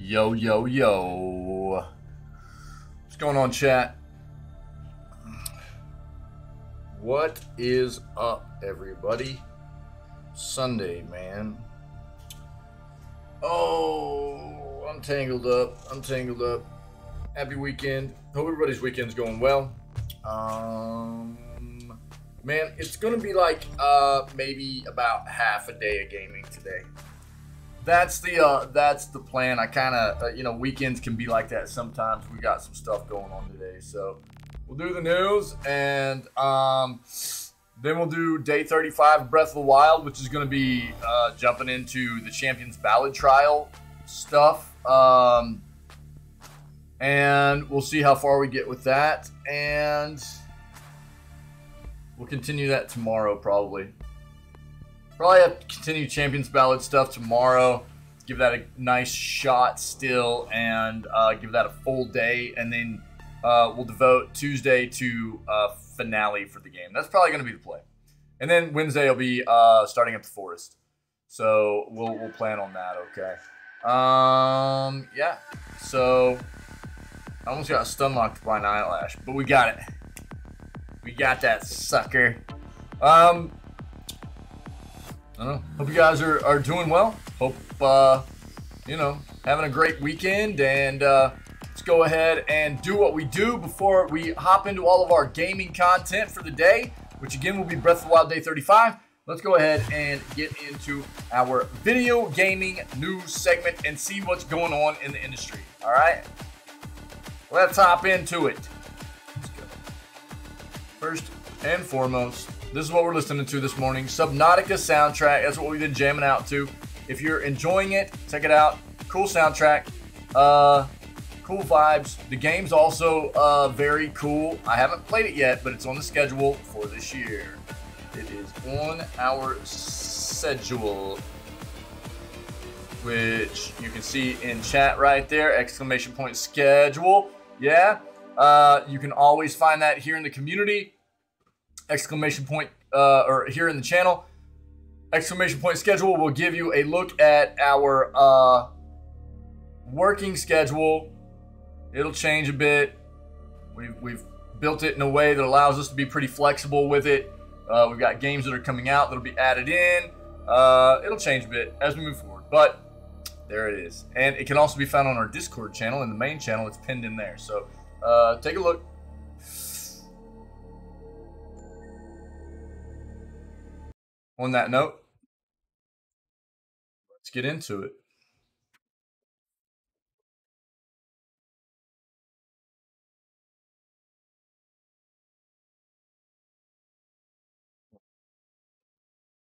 Yo, yo, yo. What's going on, chat? What is up, everybody? Sunday, man. Oh, I'm tangled up. Happy weekend. Hope everybody's weekend's going well. Man, it's gonna be like maybe about half a day of gaming today. That's the plan. I kind of weekends can be like that sometimes. We got some stuff going on today, so we'll do the news and then we'll do day 35 of Breath of the Wild, which is going to be jumping into the Champions Ballad Trial stuff, and we'll see how far we get with that, and we'll continue that tomorrow probably. Probably have to continue Champions Ballad stuff tomorrow. Give that a nice shot still, and give that a full day, and then we'll devote Tuesday to finale for the game. That's probably going to be the play. And then Wednesday will be starting up the forest. So we'll plan on that. Okay. Yeah. So I almost got stun locked by an eyelash, but we got it. We got that sucker. I don't know. Hope you guys are doing well. Hope, having a great weekend. And let's go ahead and do what we do before we hop into all of our gaming content for the day, which again will be Breath of the Wild Day 35. Let's go ahead and get into our video gaming news segment and see what's going on in the industry. All right? Let's hop into it. Let's go. First and foremost, this is what we're listening to this morning. Subnautica soundtrack. That's what we've been jamming out to. If you're enjoying it, check it out. Cool soundtrack. Cool vibes. The game's also very cool. I haven't played it yet, but it's on the schedule for this year. It is on our schedule, which you can see in chat right there. Exclamation point schedule. Yeah. You can always find that here in the community. Exclamation point, or here in the channel. Exclamation point schedule will give you a look at our working schedule. It'll change a bit. We've built it in a way that allows us to be pretty flexible with it. We've got games that are coming out that'll be added in. It'll change a bit as we move forward, but there it is. And it can also be found on our Discord channel. In the main channel, it's pinned in there. So take a look. On that note, let's get into it.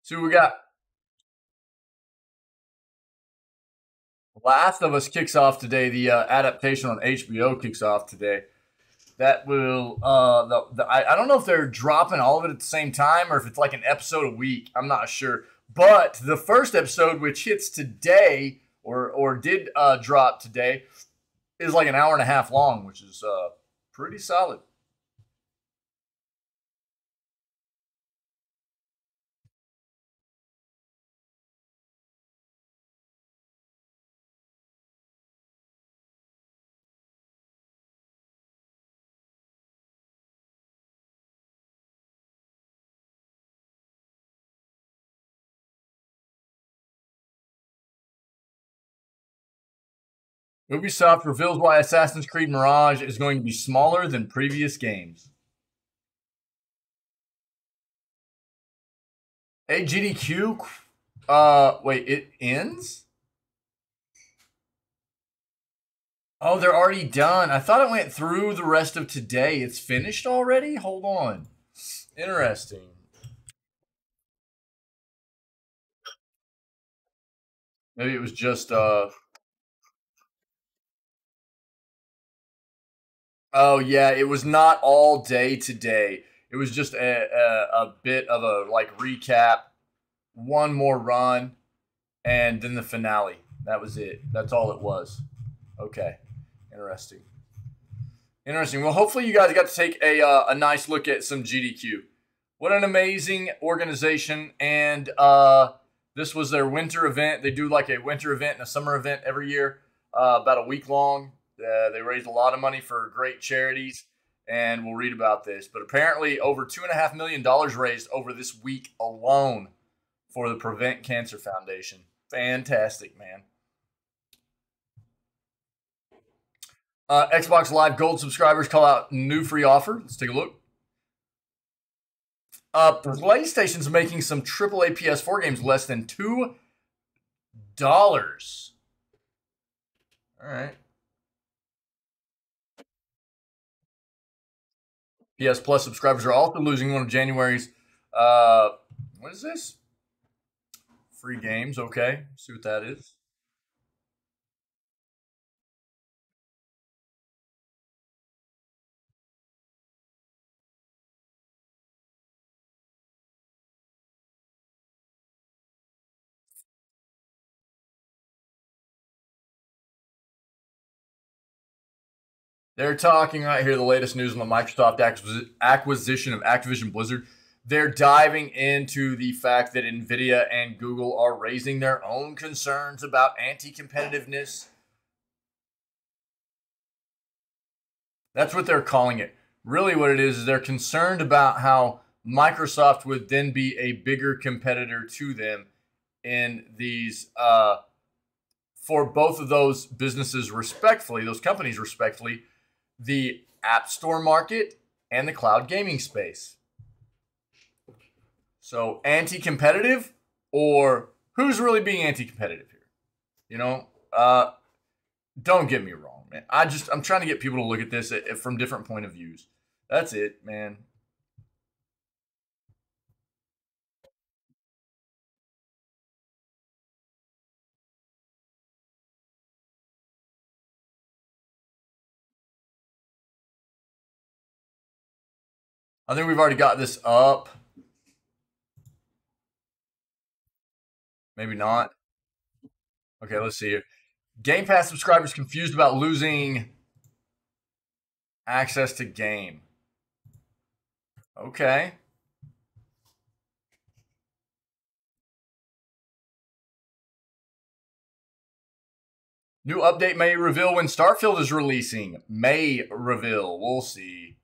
See what we got. Last of Us kicks off today. The adaptation on HBO kicks off today. That will, I don't know if they're dropping all of it at the same time or if it's like an episode a week. I'm not sure. But the first episode, which hits today or did drop today, is like an hour and a half long, which is pretty solid. Ubisoft reveals why Assassin's Creed Mirage is going to be smaller than previous games. Hey, GDQ? Wait, it ends? Oh, they're already done. I thought it went through the rest of today. It's finished already? Hold on. Interesting. Maybe it was just, Oh, yeah, it was not all day today. It was just a bit of a, like, recap. One more run. And then the finale. That was it. That's all it was. Okay. Interesting. Interesting. Well, hopefully you guys got to take a nice look at some GDQ. What an amazing organization. And this was their winter event. They do like a winter event and a summer event every year. about a week long. They raised a lot of money for great charities, and we'll read about this. But apparently over $2.5 million raised over this week alone for the Prevent Cancer Foundation. Fantastic, man. Xbox Live Gold subscribers call out new free offer. Let's take a look. PlayStation's making some AAA PS4 games less than $2. All right. PS Plus subscribers are also losing one of January's. What is this? Free games. Okay. See what that is. They're talking right here, the latest news on the Microsoft acquisition of Activision Blizzard. They're diving into the fact that NVIDIA and Google are raising their own concerns about anti-competitiveness. That's what they're calling it. Really what it is they're concerned about how Microsoft would then be a bigger competitor to them in these, for both of those businesses respectfully, those companies respectfully, the App Store market and the cloud gaming space. So anti-competitive, or who's really being anti-competitive here? You know, don't get me wrong, man. I'm trying to get people to look at this from different point of views. That's it, man. I think we've already got this up. Maybe not. Okay, let's see here. Game Pass subscribers confused about losing access to game. Okay. New update may reveal when Starfield is releasing. May reveal. We'll see.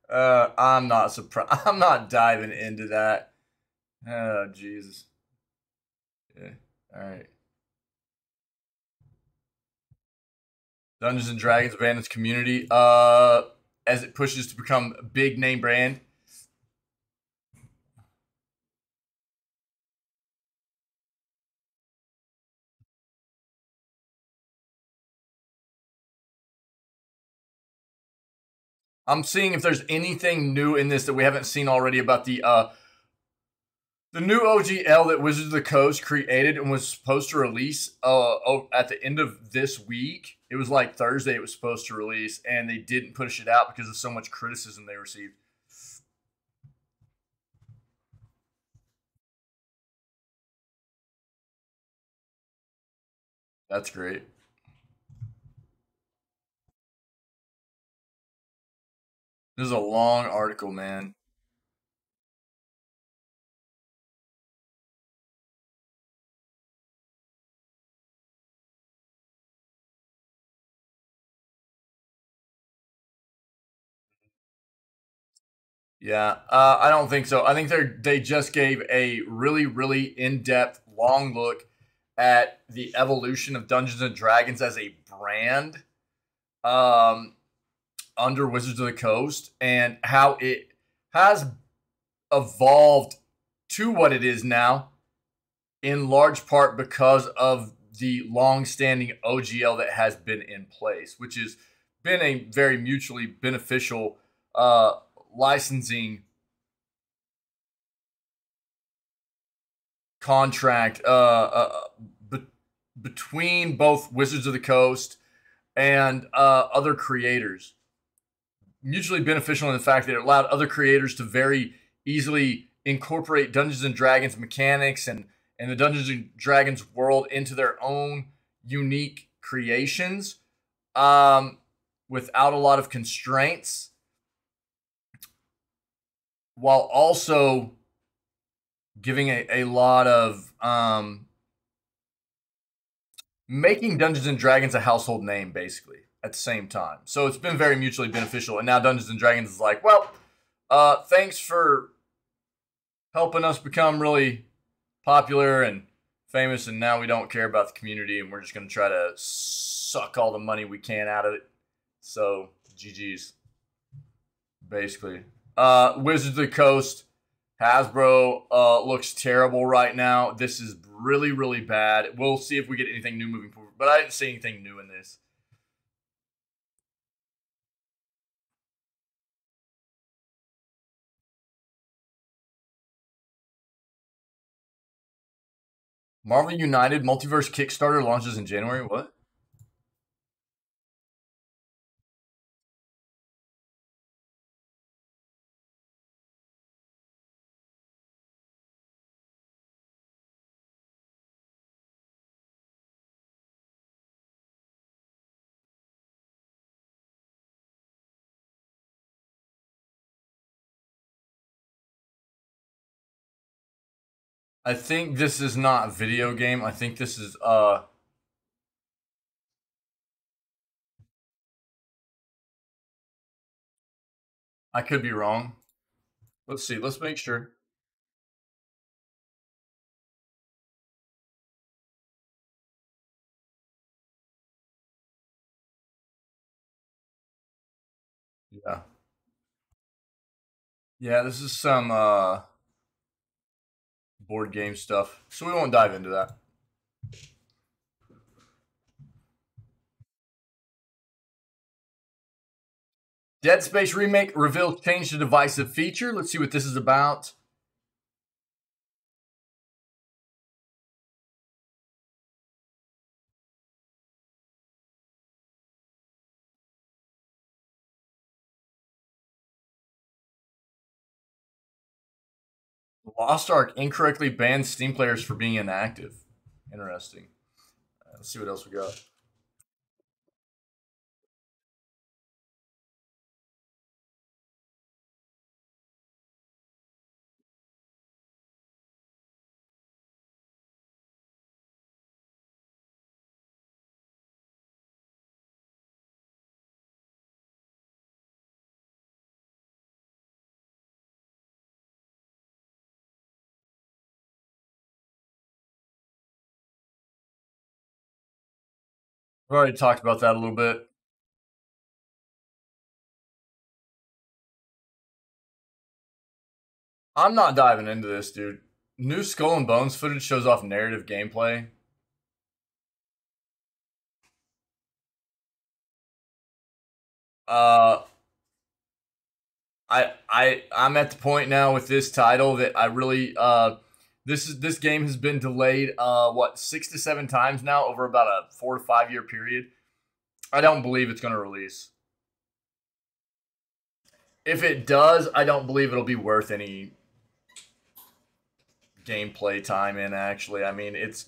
I'm not surprised. I'm not diving into that. Oh, Jesus. Yeah. All right. Dungeons and Dragons abandons community as it pushes to become a big name brand. I'm seeing if there's anything new in this that we haven't seen already about the new OGL that Wizards of the Coast created and was supposed to release at the end of this week. It was like Thursday it was supposed to release, and they didn't push it out because of so much criticism they received. That's great. This is a long article, man. Yeah, I don't think so. I think they just gave a really, really in-depth, long look at the evolution of Dungeons and Dragons as a brand under Wizards of the Coast and how it has evolved to what it is now, in large part because of the long-standing OGL that has been in place, which has been a very mutually beneficial licensing contract between both Wizards of the Coast and other creators. Mutually beneficial in the fact that it allowed other creators to very easily incorporate Dungeons and Dragons mechanics and the Dungeons and Dragons world into their own unique creations without a lot of constraints, while also giving a lot of making Dungeons and Dragons a household name, basically, at the same time. So it's been very mutually beneficial. And now Dungeons and Dragons is like, well, thanks for helping us become really popular and famous, and now we don't care about the community, and we're just going to try to suck all the money we can out of it. So, GG's, basically. Wizards of the Coast, Hasbro looks terrible right now. This is really, really bad. We'll see if we get anything new moving forward, but I didn't see anything new in this. Marvel United Multiverse Kickstarter launches in January. What? I think this is not video game. I think this is I could be wrong. Let's see. Let's make sure. Yeah. Yeah, this is some board game stuff. So we won't dive into that. Dead Space Remake reveals change to divisive feature. Let's see what this is about. Lost Ark incorrectly bans Steam players for being inactive. Interesting. Let's see what else we got. We've already talked about that a little bit. I'm not diving into this, dude. New Skull and Bones footage shows off narrative gameplay. Uh, I'm at the point now with this title that I really this game has been delayed what 6 to 7 times now over about a 4 to 5 year period. I don't believe it's going to release. If it does, I don't believe it'll be worth any gameplay time in. Actually, I mean it's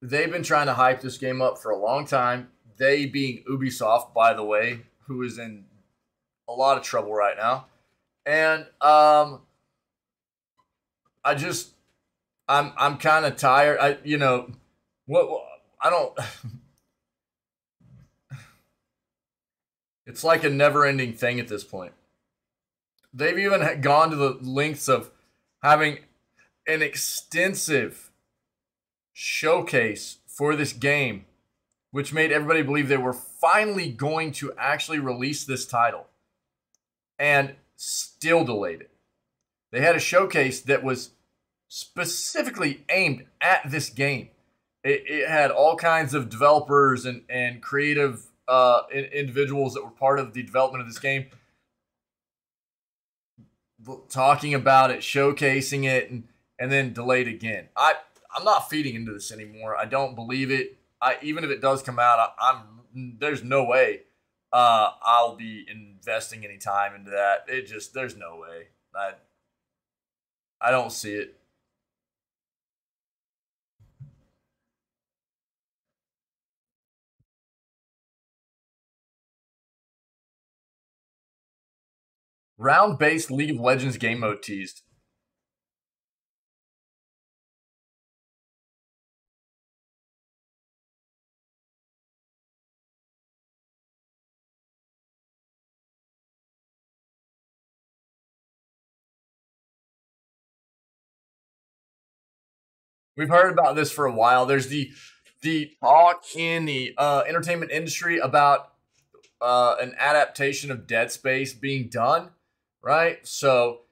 they've been trying to hype this game up for a long time. They being Ubisoft, by the way, who is in a lot of trouble right now, and I just I'm kind of tired. What I don't. It's like a never-ending thing at this point. They've even gone to the lengths of having an extensive showcase for this game, which made everybody believe they were finally going to actually release this title, and still delayed it. They had a showcase that was specifically aimed at this game. It had all kinds of developers and creative individuals that were part of the development of this game talking about it, showcasing it, and then delayed again. I'm not feeding into this anymore. I don't believe it. Even if it does come out, there's no way I'll be investing any time into that. There's no way. I don't see it. Round-based League of Legends game mode teased. we've heard about this for a while. There's the talk in the entertainment industry about an adaptation of Dead Space being done, right? So,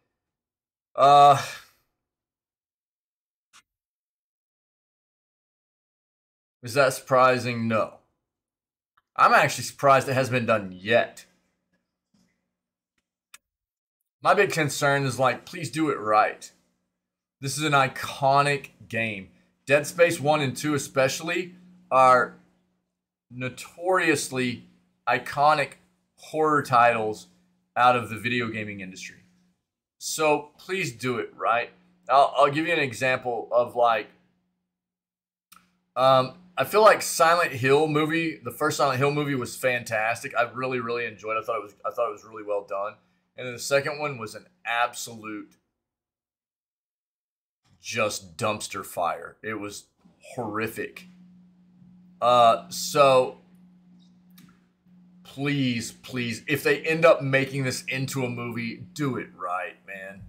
is that surprising? No. I'm actually surprised it hasn't been done yet. My big concern is like, please do it right. This is an iconic game. Dead Space 1 and 2 especially are notoriously iconic horror titles out of the video gaming industry. So please do it right. I'll give you an example of like, I feel like Silent Hill movie, the first Silent Hill movie was fantastic. I really enjoyed it. I thought it was really well done. And then the second one was an absolute just dumpster fire. It was horrific. So please, if they end up making this into a movie, do it right, man.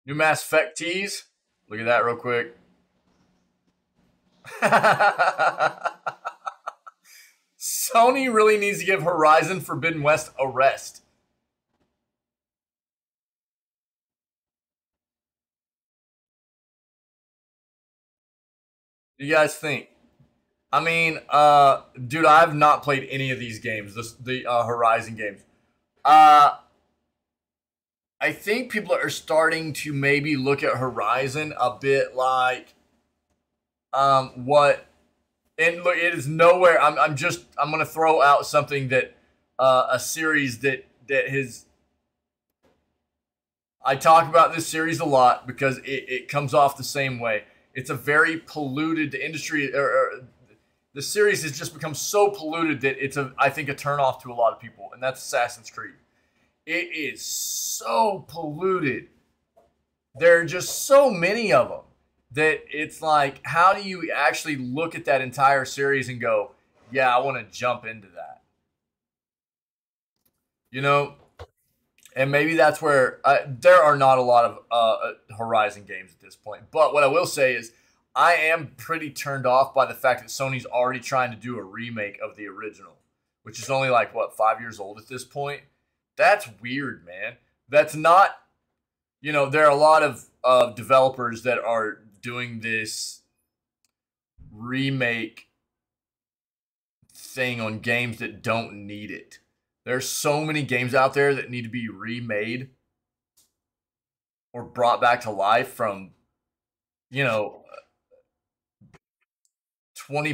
New Mass Effect tease. Look at that real quick. Sony really needs to give Horizon Forbidden West a rest. What do you guys think? I mean, dude, I've not played any of these games, the Horizon games. I think people are starting to maybe look at Horizon a bit like what, and look, it is nowhere. I'm gonna throw out something that a series that has. I talk about this series a lot because it comes off the same way. It's a very polluted, the industry, or the series has just become so polluted that it's I think a turnoff to a lot of people, and that's Assassin's Creed. It is so polluted. There are just so many of them that it's like, how do you actually look at that entire series and go, yeah, I want to jump into that? You know, and maybe that's where there are not a lot of Horizon games at this point. But what I will say is I am pretty turned off by the fact that Sony's already trying to do a remake of the original, which is only like, what, 5 years old at this point? That's weird, man. That's not, there are a lot of developers that are doing this remake thing on games that don't need it. There's so many games out there that need to be remade or brought back to life from, 20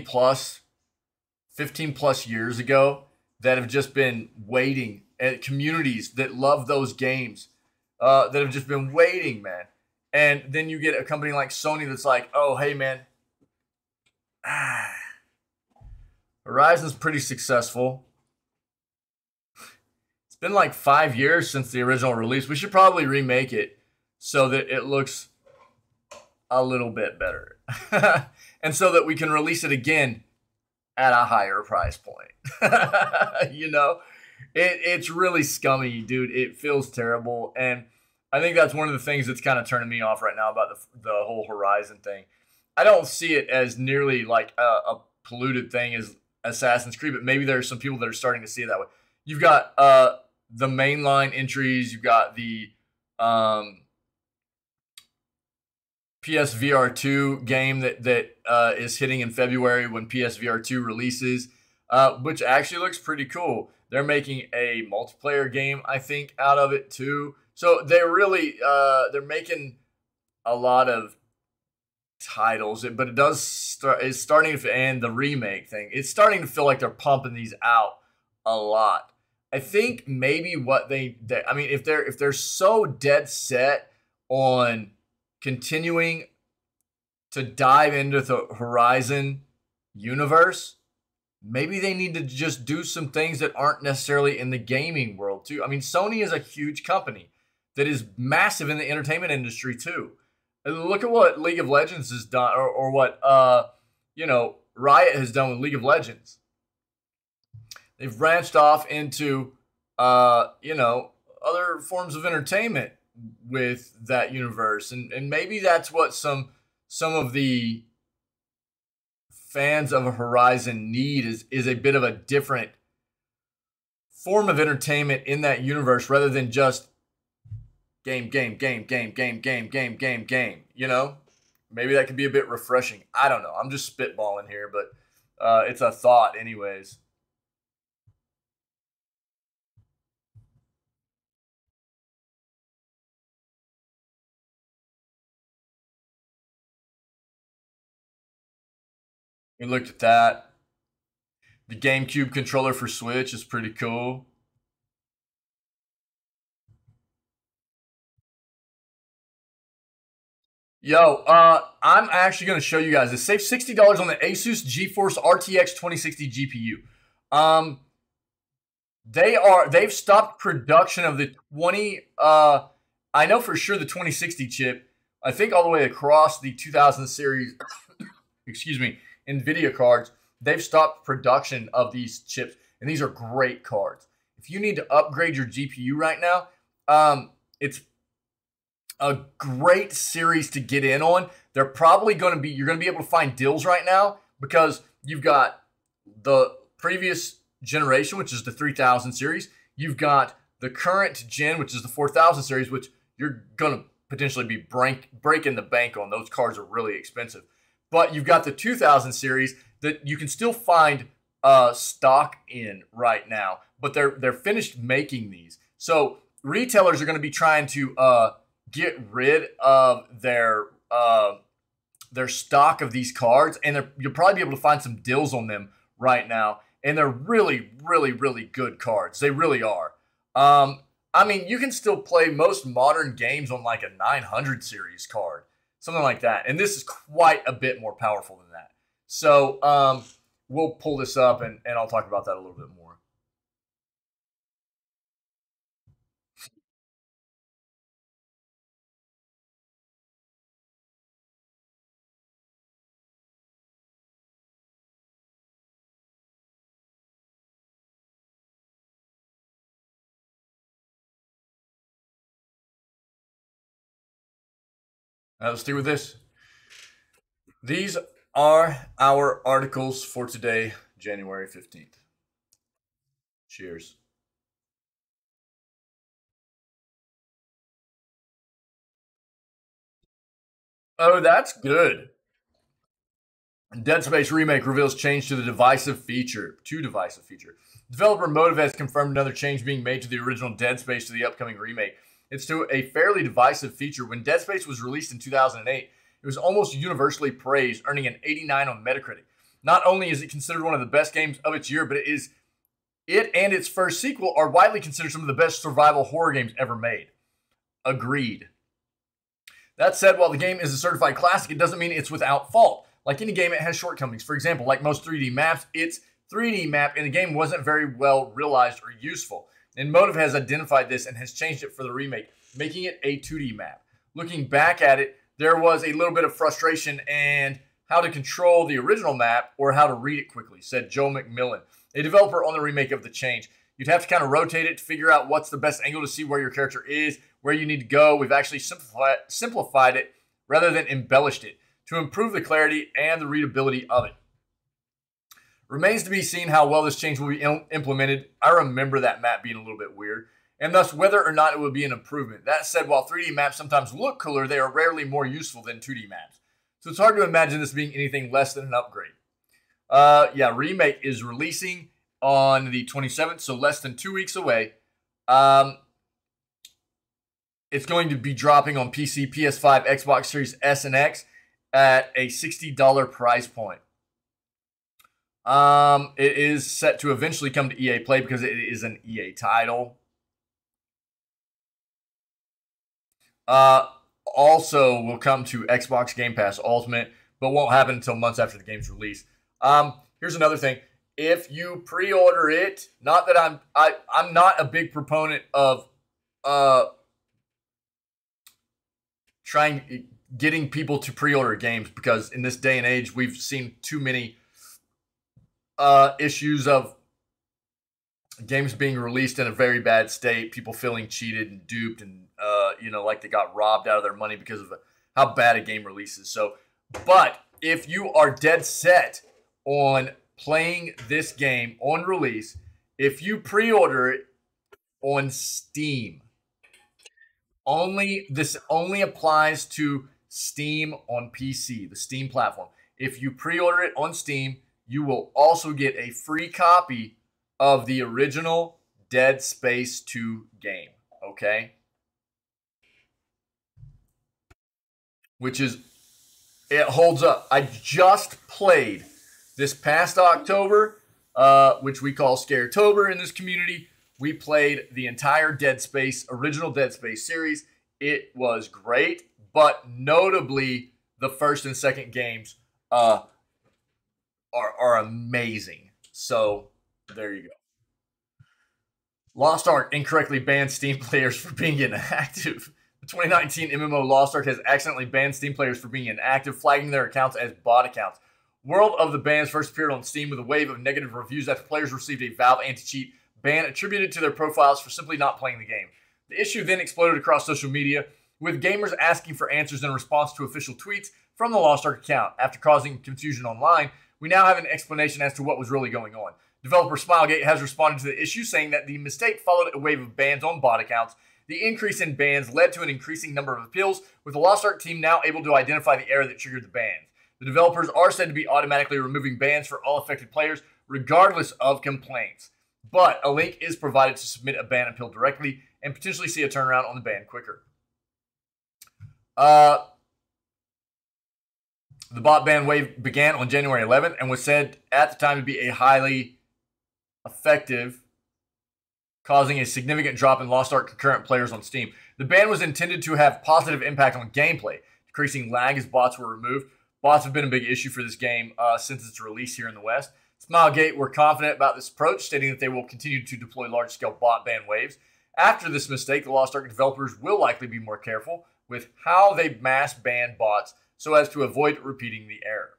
plus, 15 plus years ago that have just been waiting, and communities that love those games that have just been waiting, man. And then you get a company like Sony that's like, oh, hey, man, Horizon's pretty successful. It's been like 5 years since the original release. We should probably remake it so that it looks a little bit better. And so that we can release it again at a higher price point. It's really scummy, dude. It feels terrible. And I think that's one of the things that's kind of turning me off right now about the whole Horizon thing. I don't see it as nearly like a polluted thing as Assassin's Creed, but maybe there are some people that are starting to see it that way. You've got the mainline entries. You've got the PSVR 2 game that is hitting in February when PSVR 2 releases, which actually looks pretty cool. They're making a multiplayer game, I think, out of it too. So they're really they're making a lot of titles, but it's starting to, and the remake thing, it's starting to feel like they're pumping these out a lot. I think maybe what I mean, if they're so dead set on continuing to dive into the Horizon universe, maybe they need to just do some things that aren't necessarily in the gaming world too. I mean, Sony is a huge company that is massive in the entertainment industry too. Look at what League of Legends has done, or what Riot has done with League of Legends. They've branched off into other forms of entertainment with that universe, and maybe that's what some of the fans of Horizon need is a bit of a different form of entertainment in that universe rather than just game. Maybe that could be a bit refreshing. I don't know. I'm just spitballing here, but it's a thought anyways. We looked at that. The GameCube controller for Switch is pretty cool. Yo, I'm actually going to show you guys this. Save $60 on the Asus GeForce RTX 2060 GPU. They've stopped production of the 20. I know for sure the 2060 chip. I think all the way across the 2000 series. Excuse me, NVIDIA cards. They've stopped production of these chips, and these are great cards. If you need to upgrade your GPU right now, it's a great series to get in on. They're probably going to be, you're going to be able to find deals right now because you've got the previous generation, which is the 3000 series. You've got the current gen, which is the 4000 series, which you're going to potentially be breaking the bank on. Those cards are really expensive. But you've got the 2000 series that you can still find stock in right now, but they're finished making these. So retailers are going to be trying to get rid of their stock of these cards, and you'll probably be able to find some deals on them right now. And they're really, really, really good cards. They really are. I mean, you can still play most modern games on like a 900 series card, something like that. And this is quite a bit more powerful than that. So we'll pull this up, and I'll talk about that a little bit more. Let's do with this. These are our articles for today, January 15th. Cheers. Oh, that's good. Dead Space Remake reveals change to the divisive feature. Developer Motive has confirmed another change being made to the original Dead Space to the upcoming remake. It's to a fairly divisive feature. When Dead Space was released in 2008, it was almost universally praised, earning an 89 on Metacritic. Not only is it considered one of the best games of its year, but it and its first sequel are widely considered some of the best survival horror games ever made. Agreed. That said, while the game is a certified classic, it doesn't mean it's without fault. Like any game, it has shortcomings. For example, like most 3D maps, its 3D map in the game wasn't very well realized or useful. And Motive has identified this and has changed it for the remake, making it a 2D map. Looking back at it, there was a little bit of frustration and how to control the original map or how to read it quickly, said Joe McMillan, a developer on the remake of the change. You'd have to kind of rotate it to figure out what's the best angle to see where your character is, where you need to go. We've actually simplified it rather than embellished it to improve the clarity and the readability of it. Remains to be seen how well this change will be implemented. I remember that map being a little bit weird, and thus whether or not it will be an improvement. That said, while 3D maps sometimes look cooler, they are rarely more useful than 2D maps. So it's hard to imagine this being anything less than an upgrade. Remake is releasing on the 27th, so less than 2 weeks away. It's going to be dropping on PC, PS5, Xbox Series S and X at a $60 price point. It is set to eventually come to EA Play because it is an EA title. Also will come to Xbox Game Pass Ultimate, but won't happen until months after the game's release. Here's another thing. if you pre-order it, not that I'm not a big proponent of getting people to pre-order games, because in this day and age we've seen too many issues of games being released in a very bad state, people feeling cheated and duped, and like they got robbed out of their money because of how bad a game releases. So, but if you are dead set on playing this game on release, if you pre-order it on Steam, this only applies to Steam on PC, the Steam platform. If you pre-order it on Steam, you will also get a free copy of the original Dead Space 2 game, okay? It holds up. I just played this past October, which we call Scaretober in this community. We played the entire original Dead Space series. It was great, but notably the first and second games are amazing. So there you go. Lost Ark incorrectly banned Steam players for being inactive. The 2019 MMO Lost Ark has accidentally banned Steam players for being inactive, flagging their accounts as bot accounts. World of the Bans first appeared on Steam with a wave of negative reviews after players received a Valve anti-cheat ban attributed to their profiles for simply not playing the game. The issue then exploded across social media, with gamers asking for answers in response to official tweets from the Lost Ark account. After causing confusion online, we now have an explanation as to what was really going on. Developer Smilegate has responded to the issue, saying that the mistake followed a wave of bans on bot accounts. The increase in bans led to an increasing number of appeals, with the Lost Ark team now able to identify the error that triggered the bans. The developers are said to be automatically removing bans for all affected players, regardless of complaints. But a link is provided to submit a ban appeal directly and potentially see a turnaround on the ban quicker. The bot ban wave began on January 11th and was said at the time to be a highly effective, causing a significant drop in Lost Ark concurrent players on Steam. The ban was intended to have positive impact on gameplay, decreasing lag as bots were removed. Bots have been a big issue for this game since its release here in the West. Smilegate were confident about this approach, stating that they will continue to deploy large-scale bot ban waves. After this mistake, the Lost Ark developers will likely be more careful with how they mass ban bots so as to avoid repeating the error.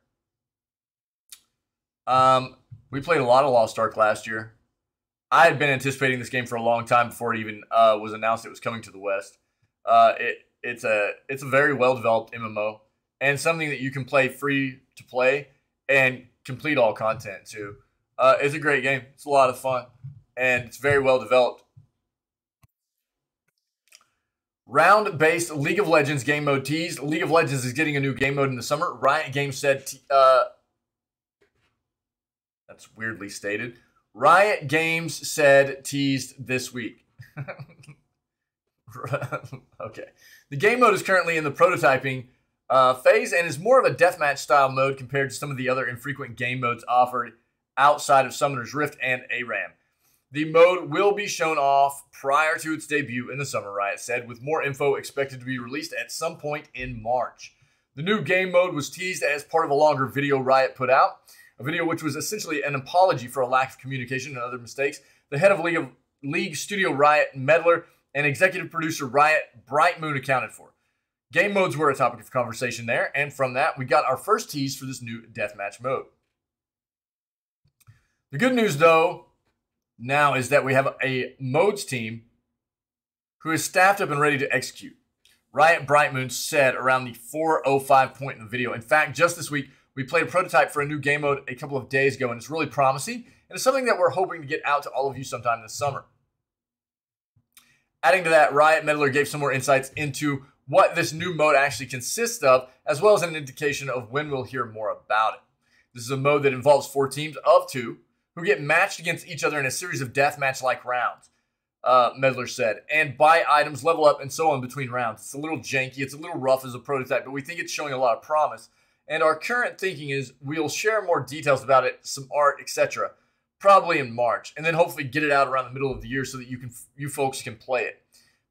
We played a lot of Lost Ark last year. I had been anticipating this game for a long time before it even was announced it was coming to the West. It's a very well-developed MMO and something that you can play free to play and complete all content too. It's a great game. It's a lot of fun, and it's very well developed. Round-based League of Legends game mode teased. League of Legends is getting a new game mode in the summer. Riot Games said that's weirdly stated. Riot Games said teased this week. Okay. The game mode is currently in the prototyping phase and is more of a deathmatch style mode compared to some of the other infrequent game modes offered outside of Summoner's Rift and ARAM. The mode will be shown off prior to its debut in the summer, Riot said, with more info expected to be released at some point in March. The new game mode was teased as part of a longer video Riot put out, a video which was essentially an apology for a lack of communication and other mistakes. The head of League Studio Riot Medler and executive producer Riot Bright Moon accounted for. Game modes were a topic of conversation there, and from that, we got our first tease for this new deathmatch mode. The good news, though, now is that we have a modes team who is staffed up and ready to execute. Riot Bright Moon said around the 4:05 point in the video. In fact, just this week, we played a prototype for a new game mode a couple of days ago, and it's really promising, and it's something that we're hoping to get out to all of you sometime this summer. Adding to that, Riot Medler gave some more insights into what this new mode actually consists of, as well as an indication of when we'll hear more about it. This is a mode that involves 4 teams of 2 who get matched against each other in a series of deathmatch-like rounds, Medler said, and buy items, level up, and so on between rounds. It's a little janky, it's a little rough as a prototype, but we think it's showing a lot of promise. And our current thinking is we'll share more details about it, some art, etc., probably in March, and then hopefully get it out around the middle of the year so that you folks can play it.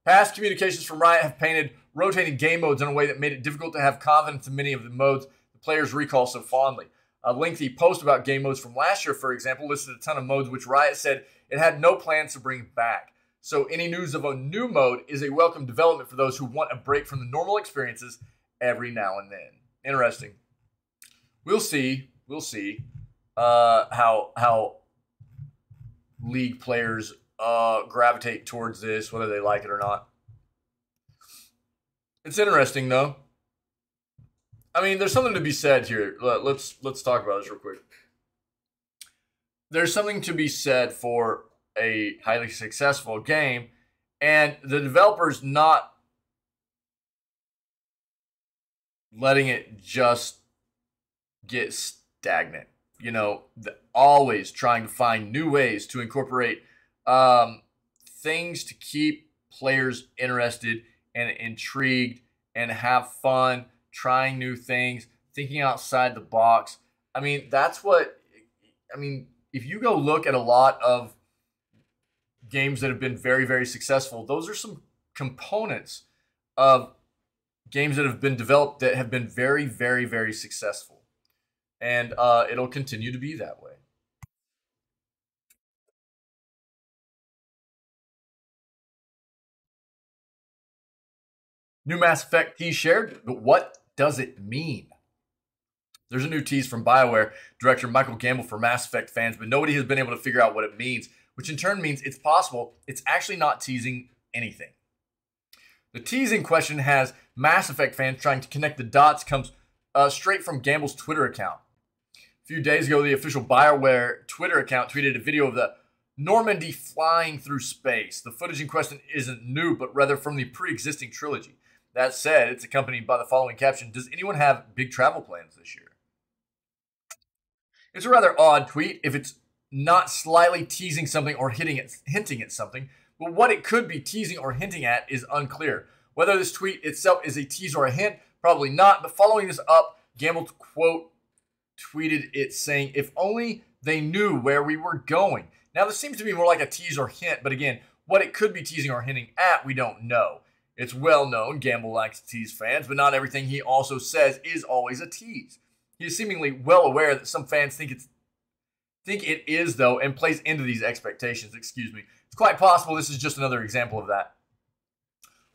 Past communications from Riot have painted rotating game modes in a way that made it difficult to have confidence in many of the modes the players recall so fondly. A lengthy post about game modes from last year, for example, listed a ton of modes which Riot said it had no plans to bring back. So any news of a new mode is a welcome development for those who want a break from the normal experiences every now and then. Interesting. We'll see. We'll see how League players gravitate towards this, whether they like it or not. It's interesting, though. I mean, there's something to be said here. Let's talk about this real quick. There's something to be said for a highly successful game, and the developers not letting it just get stagnant. You know, always trying to find new ways to incorporate things to keep players interested and intrigued and have fun, trying new things, thinking outside the box. I mean, that's what, I mean, if you go look at a lot of games that have been very, very successful, those are some components of games that have been developed that have been very, very, very successful. And it'll continue to be that way. New Mass Effect tease shared, but what does it mean? There's a new tease from BioWare director Michael Gamble for Mass Effect fans, but nobody has been able to figure out what it means, which in turn means it's possible it's actually not teasing anything. The teasing question has Mass Effect fans trying to connect the dots comes straight from Gamble's Twitter account. A few days ago, the official BioWare Twitter account tweeted a video of the Normandy flying through space. The footage in question isn't new, but rather from the pre-existing trilogy. That said, it's accompanied by the following caption: does anyone have big travel plans this year? It's a rather odd tweet if it's not slightly teasing something or hinting at something, but what it could be teasing or hinting at is unclear. Whether this tweet itself is a tease or a hint, probably not, but following this up, Gamble, quote, tweeted it saying, if only they knew where we were going. Now, this seems to be more like a tease or hint, but again, what it could be teasing or hinting at, we don't know. It's well known Gamble likes to tease fans, but not everything he also says is always a tease. He is seemingly well aware that some fans think it is, though, and plays into these expectations. Excuse me. It's quite possible this is just another example of that.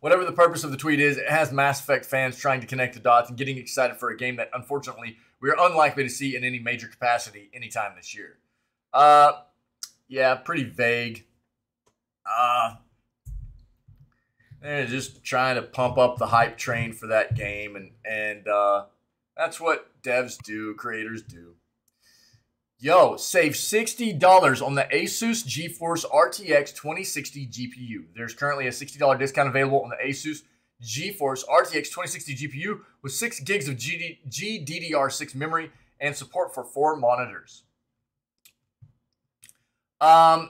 Whatever the purpose of the tweet is, it has Mass Effect fans trying to connect the dots and getting excited for a game that, unfortunately, we are unlikely to see in any major capacity anytime this year. Yeah, pretty vague. They're just trying to pump up the hype train for that game, and that's what devs do, creators do. Yo, save $60 on the Asus GeForce RTX 2060 GPU. There's currently a $60 discount available on the Asus GeForce RTX 2060 GPU with 6 gigs of GDDR6 memory and support for 4 monitors. An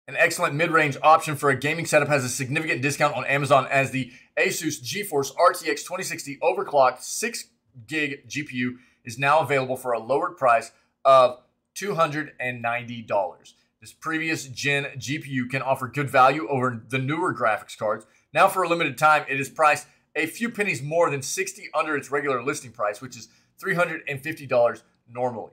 excellent mid-range option for a gaming setup has a significant discount on Amazon as the Asus GeForce RTX 2060 overclocked 6 gig GPU is now available for a lowered price of $290. This previous gen GPU can offer good value over the newer graphics cards. Now for a limited time, it is priced a few pennies more than $60 under its regular listing price, which is $350 normally.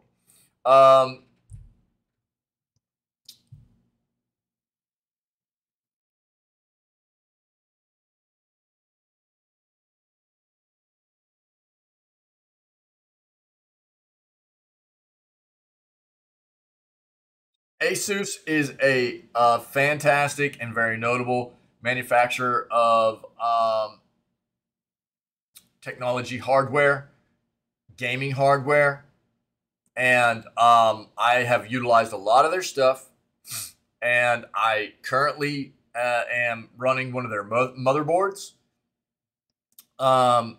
Asus is a fantastic and very notable manufacturer of technology hardware, gaming hardware, and I have utilized a lot of their stuff, and I currently am running one of their motherboards. The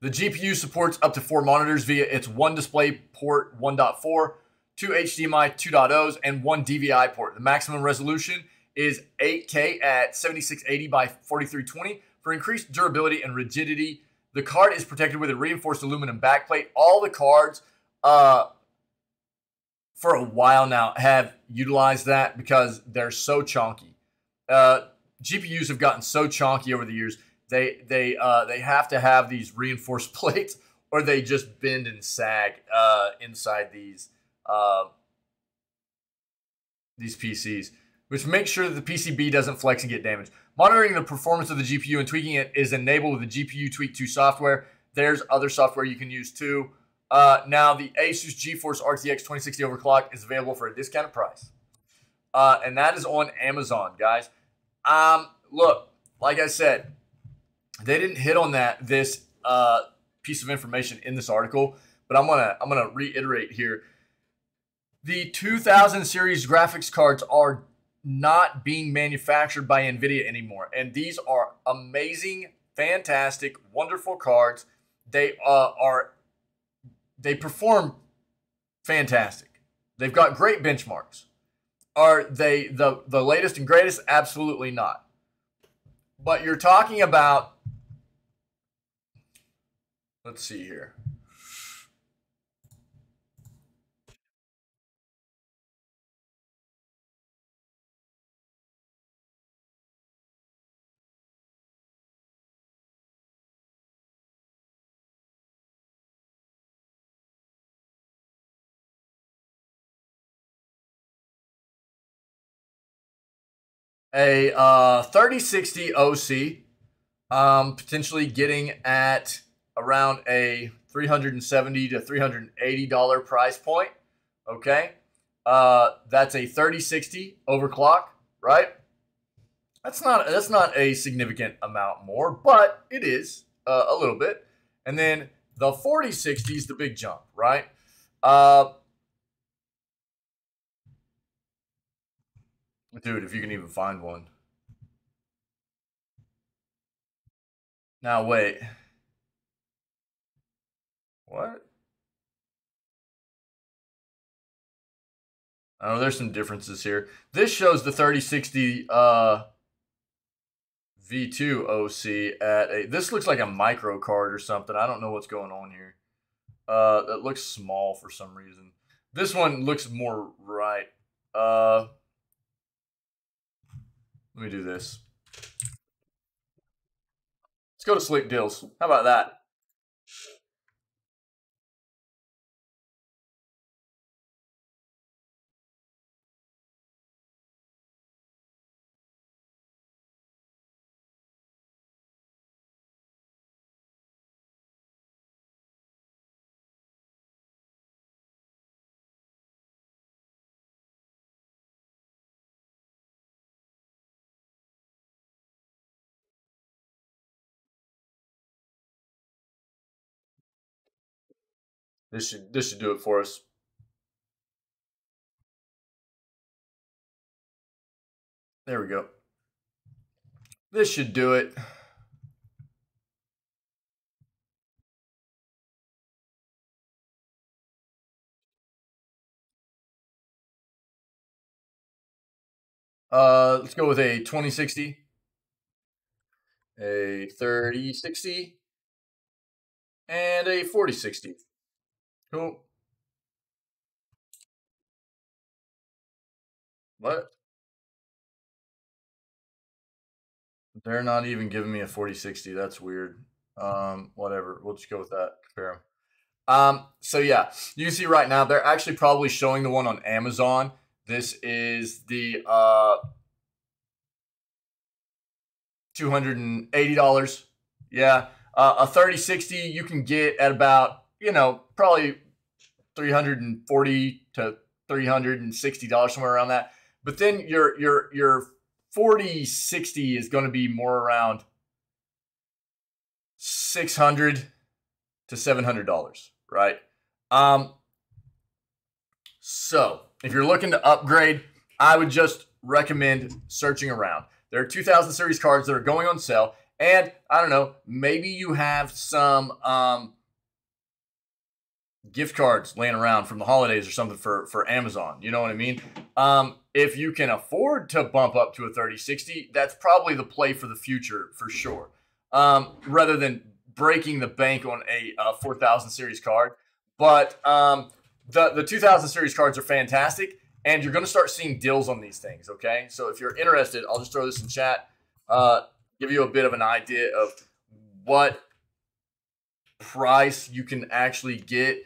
GPU supports up to 4 monitors via its one display port 1.4, 2 HDMI 2.0s, and 1 DVI port. The maximum resolution is 8K at 7680 by 4320 for increased durability and rigidity. The card is protected with a reinforced aluminum backplate. All the cards for a while now have utilized that because they're so chonky. GPUs have gotten so chonky over the years. They have to have these reinforced plates or they just bend and sag inside these PCs, which makes sure that the PCB doesn't flex and get damaged. Monitoring the performance of the GPU and tweaking it is enabled with the GPU Tweak 2 software. There's other software you can use too. Now, the Asus GeForce RTX 2060 overclock is available for a discounted price. And that is on Amazon, guys. Look, like I said, they didn't hit on this piece of information in this article, but I'm gonna reiterate here. The 2000 series graphics cards are not being manufactured by NVIDIA anymore, and these are amazing, fantastic, wonderful cards. They perform fantastic. They've got great benchmarks. Are they the latest and greatest? Absolutely not. But you're talking about, let's see here. A 3060 OC, potentially getting at around a $370 to $380 price point. Okay, that's a 3060 overclock, right? That's not a significant amount more, but it is a little bit. And then the 4060 is the big jump, right? Dude, if you can even find one. Now wait. What? Oh, there's some differences here. This shows the 3060 V2 OC at a. This looks like a micro card or something. I don't know what's going on here. That looks small for some reason. This one looks more right. Let me do this. Let's go to Slick Deals. How about that? This should do it for us. There we go. This should do it. Let's go with a 2060, a 3060, and a 4060. Cool. What? They're not even giving me a 4060. That's weird. Whatever. We'll just go with that. Compare them. So yeah, you can see right now they're actually probably showing the one on Amazon. This is the $280. Yeah. A 3060 you can get at about, probably $340 to $360, somewhere around that. But then your 4060 is going to be more around $600 to $700, right? So if you're looking to upgrade, I would just recommend searching around. There are 2000 series cards that are going on sale, and I don't know, maybe you have some gift cards laying around from the holidays or something for Amazon. You know what I mean? If you can afford to bump up to a 3060, that's probably the play for the future for sure. Rather than breaking the bank on a 4000 series card. But the 2000 series cards are fantastic, and you're going to start seeing deals on these things, okay? So if you're interested, I'll just throw this in chat, give you a bit of an idea of what price you can actually get.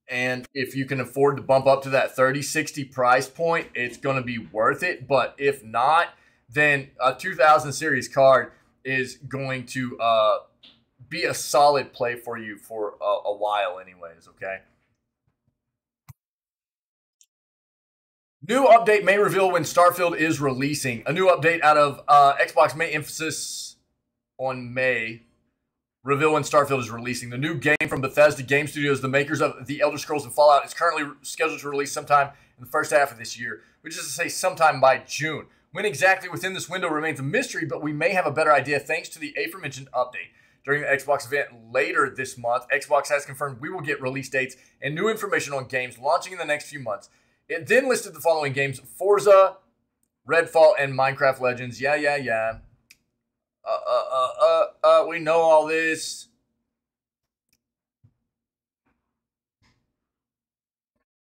And if you can afford to bump up to that 3060 price point, it's going to be worth it. But if not, then a 2000 series card is going to be a solid play for you for a while anyways, okay? New update may reveal when Starfield is releasing. A new update out of Xbox may emphasis on May. Reveal when Starfield is releasing. The new game from Bethesda Game Studios, the makers of The Elder Scrolls and Fallout, is currently scheduled to release sometime in the first half of this year, which is to say sometime by June. When exactly within this window remains a mystery, but we may have a better idea thanks to the aforementioned update. During the Xbox event later this month, Xbox has confirmed we will get release dates and new information on games launching in the next few months. It then listed the following games: Forza, Redfall, and Minecraft Legends. Yeah. We know all this.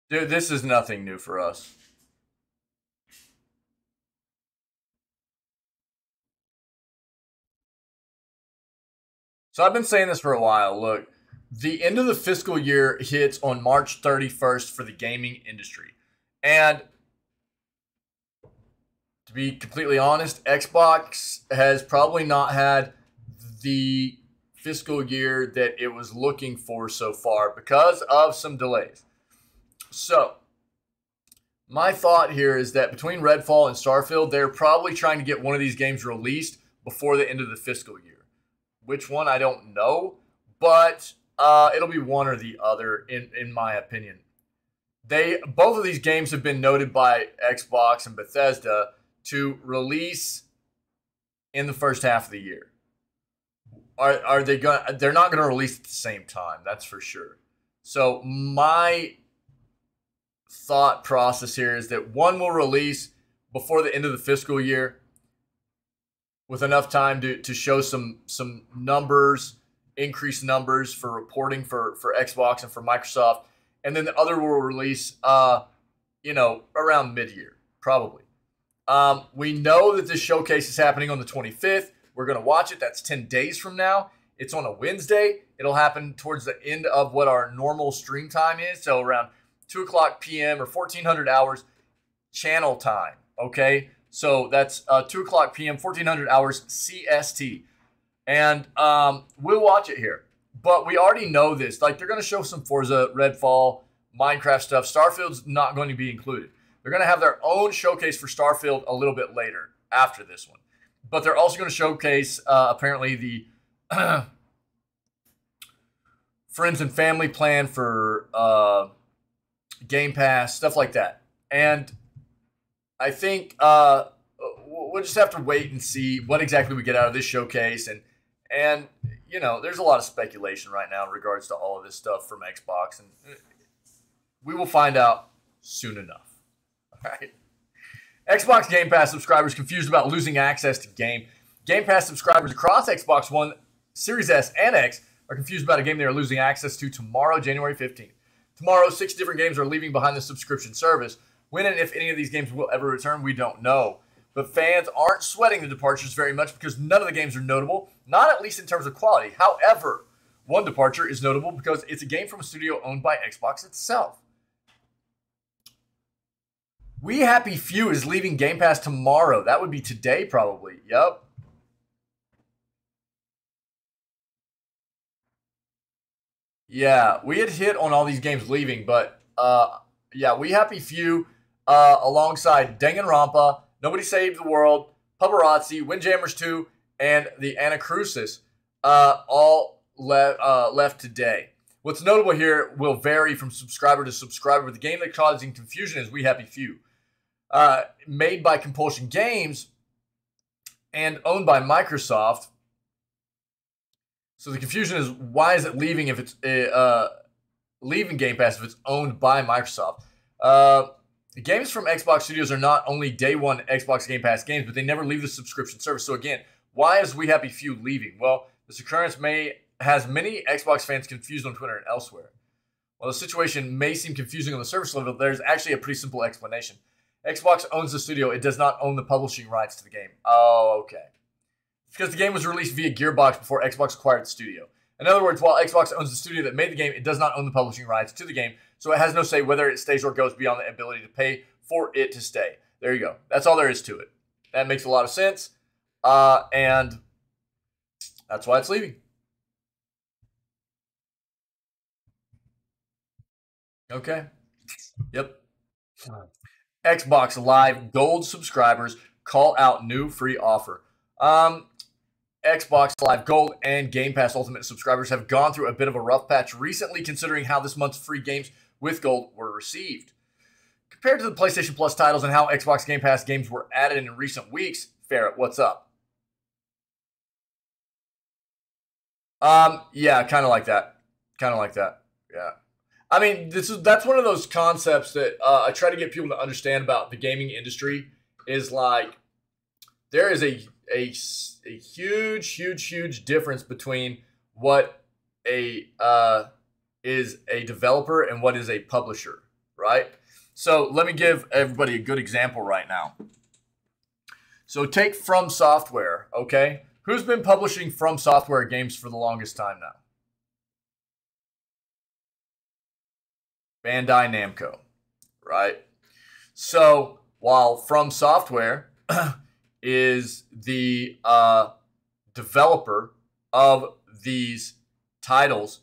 Dude, this is nothing new for us. So I've been saying this for a while. Look, the end of the fiscal year hits on March 31st for the gaming industry. And to be completely honest, Xbox has probably not had the fiscal year that it was looking for so far because of some delays. So, my thought here is that between Redfall and Starfield, they're probably trying to get one of these games released before the end of the fiscal year. Which one, I don't know, but it'll be one or the other, in my opinion. Both of these games have been noted by Xbox and Bethesda to release in the first half of the year. Are they going? They're not going to release at the same time. That's for sure. So my thought process here is that one will release before the end of the fiscal year, with enough time to show some numbers, increased numbers for reporting for Xbox and for Microsoft, and then the other will release, around mid-year, probably. We know that this showcase is happening on the 25th. We're going to watch it. That's 10 days from now. It's on a Wednesday. It'll happen towards the end of what our normal stream time is, so around 2 o'clock p.m. or 1400 hours channel time, okay? So that's 2 o'clock p.m., 1400 hours CST. And we'll watch it here. But we already know this. Like, they're going to show some Forza, Redfall, Minecraft stuff. Starfield's not going to be included. They're going to have their own showcase for Starfield a little bit later after this one. But they're also going to showcase, apparently, the friends and family plan for Game Pass, stuff like that. And I think we'll just have to wait and see what exactly we get out of this showcase. And there's a lot of speculation right now in regards to all of this stuff from Xbox. And we will find out soon enough. All right. Xbox Game Pass subscribers confused about losing access to Game Pass subscribers across Xbox One, Series S, and X are confused about a game they are losing access to tomorrow, January 15th. Tomorrow, 6 different games are leaving behind the subscription service. When and if any of these games will ever return, we don't know. But fans aren't sweating the departures very much because none of the games are notable, not at least in terms of quality. However, one departure is notable because it's a game from a studio owned by Xbox itself. We Happy Few is leaving Game Pass tomorrow. That would be today, probably. Yep. Yeah, we had hit on all these games leaving, but yeah, We Happy Few alongside Danganronpa, Nobody Saved the World, Paparazzi, Windjammers 2, and the Anacrusis all left today. What's notable here will vary from subscriber to subscriber, but the game that's causing confusion is We Happy Few. Made by Compulsion Games and owned by Microsoft. So the confusion is, why is it leaving if it's leaving Game Pass if it's owned by Microsoft? The games from Xbox Studios are not only day one Xbox Game Pass games, but they never leave the subscription service. So again, why is We Happy Few leaving? Well, this occurrence has many Xbox fans confused on Twitter and elsewhere. While the situation may seem confusing on the surface level, there's actually a pretty simple explanation. Xbox owns the studio. It does not own the publishing rights to the game. Oh, okay. because the game was released via Gearbox before Xbox acquired the studio. In other words, while Xbox owns the studio that made the game, it does not own the publishing rights to the game, so it has no say whether it stays or goes beyond the ability to pay for it to stay. There you go. That's all there is to it. That makes a lot of sense, and that's why it's leaving. Okay. Yep. Xbox Live Gold subscribers call out new free offer. Xbox Live Gold and Game Pass Ultimate subscribers have gone through a bit of a rough patch recently, considering how this month's free games with Gold were received. Compared to the PlayStation Plus titles and how Xbox Game Pass games were added in recent weeks, Ferret, what's up? Yeah, kind of like that. Yeah. I mean, that's one of those concepts that I try to get people to understand about the gaming industry. Is like there is a huge difference between what is a developer and what is a publisher, right? So let me give everybody a good example right now. So take From Software, okay? Who's been publishing From Software games for the longest time now? Bandai Namco, right? So while From Software is the developer of these titles,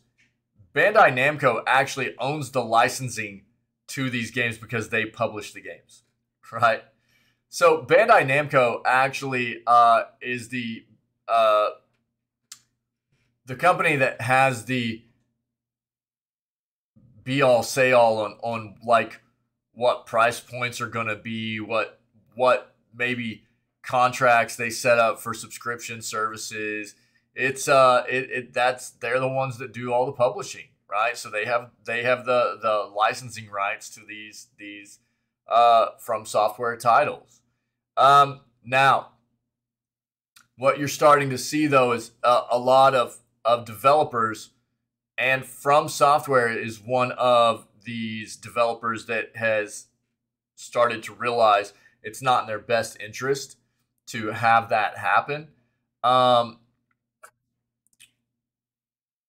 Bandai Namco actually owns the licensing to these games because they publish the games, right? So Bandai Namco actually is the company that has the be all say all on like what price points are going to be, what maybe contracts they set up for subscription services. It's they're the ones that do all the publishing, right? So they have the licensing rights to these From Software titles. Now what you're starting to see though is a lot of developers, and From Software is one of these developers that has started to realize it's not in their best interest to have that happen.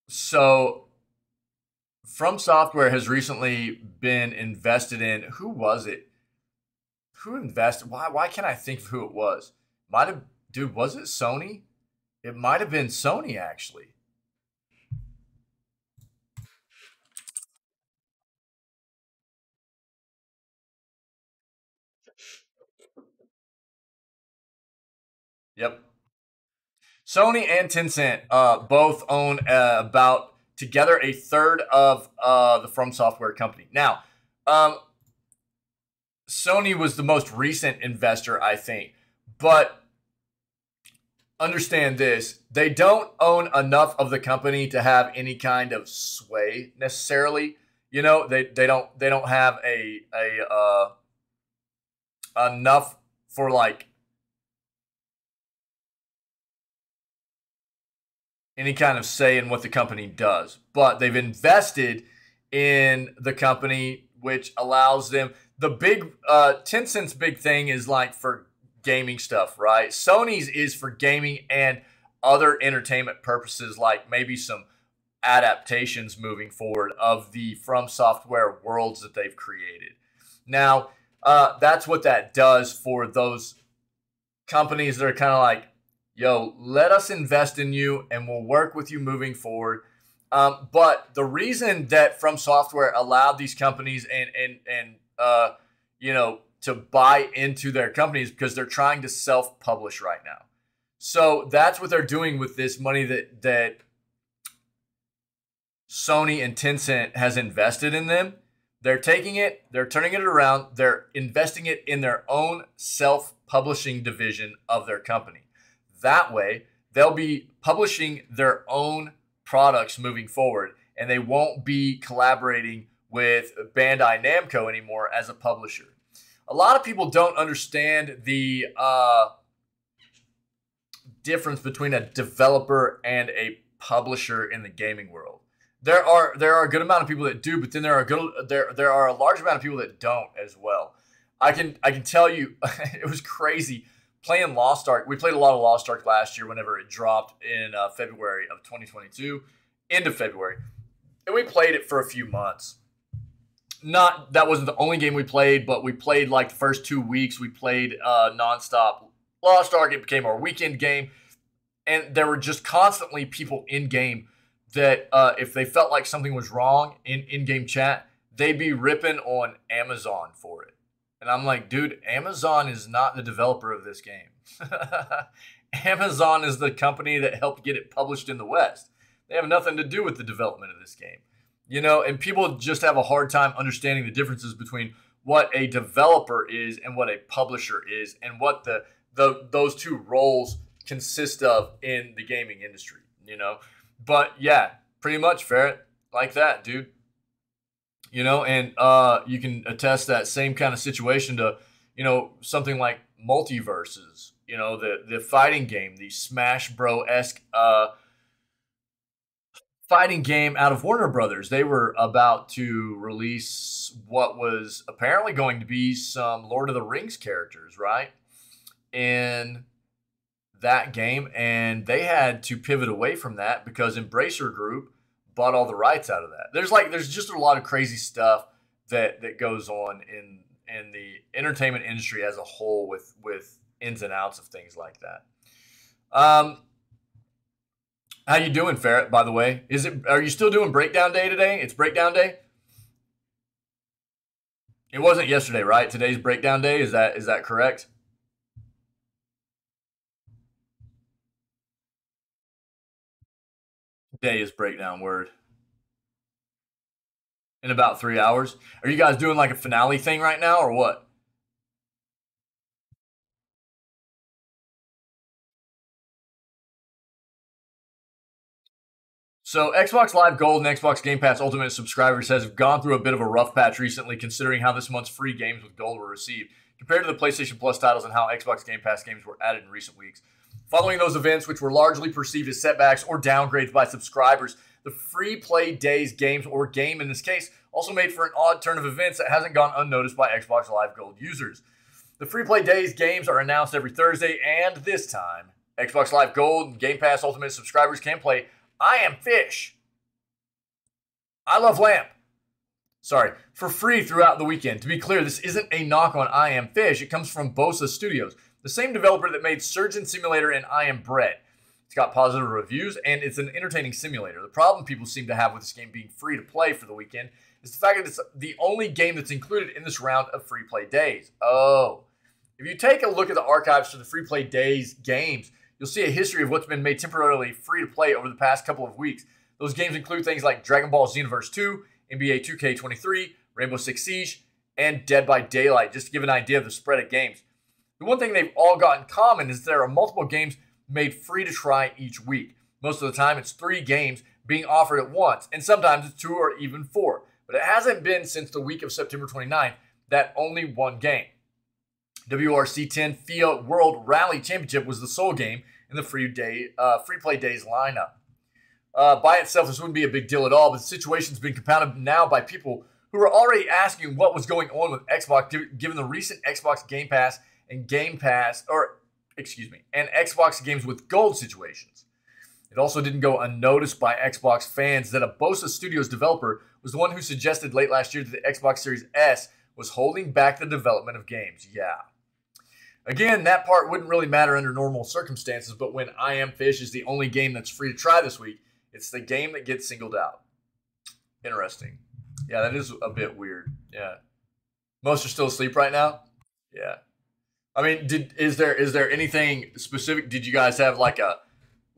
So From Software has recently been invested in. Who was it? Who invested? Why can't I think of who it was? Dude, was it Sony? It might have been Sony, actually. Yep. Sony and Tencent both own about together a third of the From Software company. Now, Sony was the most recent investor, I think, but understand this: they don't own enough of the company to have any kind of sway necessarily. You know, they don't have a enough for like any kind of say in what the company does, but they've invested in the company, which allows them the big Tencent's big thing is like for gaming stuff, right? Sony's is for gaming and other entertainment purposes, like maybe some adaptations moving forward of the From Software worlds that they've created. Now, that's what that does for those companies that are kind of like, yo, let us invest in you and we'll work with you moving forward. But the reason that From Software allowed these companies and to buy into their companies because they're trying to self-publish right now. So that's what they're doing with this money that Sony and Tencent has invested in them. They're taking it, they're turning it around, they're investing it in their own self-publishing division of their company. That way, they'll be publishing their own products moving forward, and they won't be collaborating with Bandai Namco anymore as a publisher. A lot of people don't understand the difference between a developer and a publisher in the gaming world. There are a good amount of people that do, but then there are a large amount of people that don't as well. I can tell you, it was crazy playing Lost Ark. We played a lot of Lost Ark last year whenever it dropped in February of 2022, end of February. And we played it for a few months. That wasn't the only game we played, but we played like the first 2 weeks. We played nonstop Lost Ark. It became our weekend game. And there were just constantly people in-game that if they felt like something was wrong in-game chat, they'd be ripping on Amazon for it. And I'm like, dude, Amazon is not the developer of this game. Amazon is the company that helped get it published in the West. They have nothing to do with the development of this game. You know, and people just have a hard time understanding the differences between what a developer is and what a publisher is and what those two roles consist of in the gaming industry, you know. But yeah, pretty much, Ferret, like that, dude. You know, and you can attest that same kind of situation to, you know, something like Multiverses, you know, the fighting game, the Smash Bro-esque fighting game out of Warner Brothers. They were about to release what was apparently going to be some Lord of the Rings characters, right? In that game, and they had to pivot away from that because Embracer Group bought all the rights out of that. There's just a lot of crazy stuff that goes on in the entertainment industry as a whole with ins and outs of things like that. How you doing, Ferret, by the way? Are you still doing Breakdown Day today? It's Breakdown Day? It wasn't yesterday, right? Today's Breakdown Day. Is that correct? Day is Breakdown word. In about 3 hours. Are you guys doing like a finale thing right now or what? So Xbox Live Gold and Xbox Game Pass Ultimate subscribers have gone through a bit of a rough patch recently considering how this month's free games with Gold were received compared to the PlayStation Plus titles and how Xbox Game Pass games were added in recent weeks. Following those events, which were largely perceived as setbacks or downgrades by subscribers, the free play days games, or game in this case, also made for an odd turn of events that hasn't gone unnoticed by Xbox Live Gold users. The free play days games are announced every Thursday, and this time, Xbox Live Gold and Game Pass Ultimate subscribers can play I Am Fish, I Love Lamp, for free throughout the weekend. To be clear, this isn't a knock on I Am Fish. It comes from Bosa Studios, the same developer that made Surgeon Simulator and I Am Bread. It's got positive reviews, and it's an entertaining simulator. The problem people seem to have with this game being free to play for the weekend is the fact that it's the only game that's included in this round of free play days. Oh. If you take a look at the archives for the free play days games, you'll see a history of what's been made temporarily free to play over the past couple of weeks. Those games include things like Dragon Ball Xenoverse 2, NBA 2K23, Rainbow Six Siege, and Dead by Daylight, just to give an idea of the spread of games. The one thing they've all got in common is there are multiple games made free to try each week. Most of the time, it's 3 games being offered at once, and sometimes it's 2 or even 4. But it hasn't been since the week of September 29th that only one game. WRC 10 FIA World Rally Championship was the sole game in the free play days lineup. By itself, this wouldn't be a big deal at all, but the situation's been compounded now by people who are already asking what was going on with Xbox, given the recent Xbox Game Pass and Xbox games with Gold situations. It also didn't go unnoticed by Xbox fans that a Bosa Studios developer was the one who suggested late last year that the Xbox Series S was holding back the development of games. Yeah. Again, that part wouldn't really matter under normal circumstances, but when I Am Fish is the only game that's free to try this week, it's the game that gets singled out. Interesting. Yeah, that is a bit weird. Yeah. Most are still asleep right now? Yeah. I mean, is there anything specific? Did you guys have like a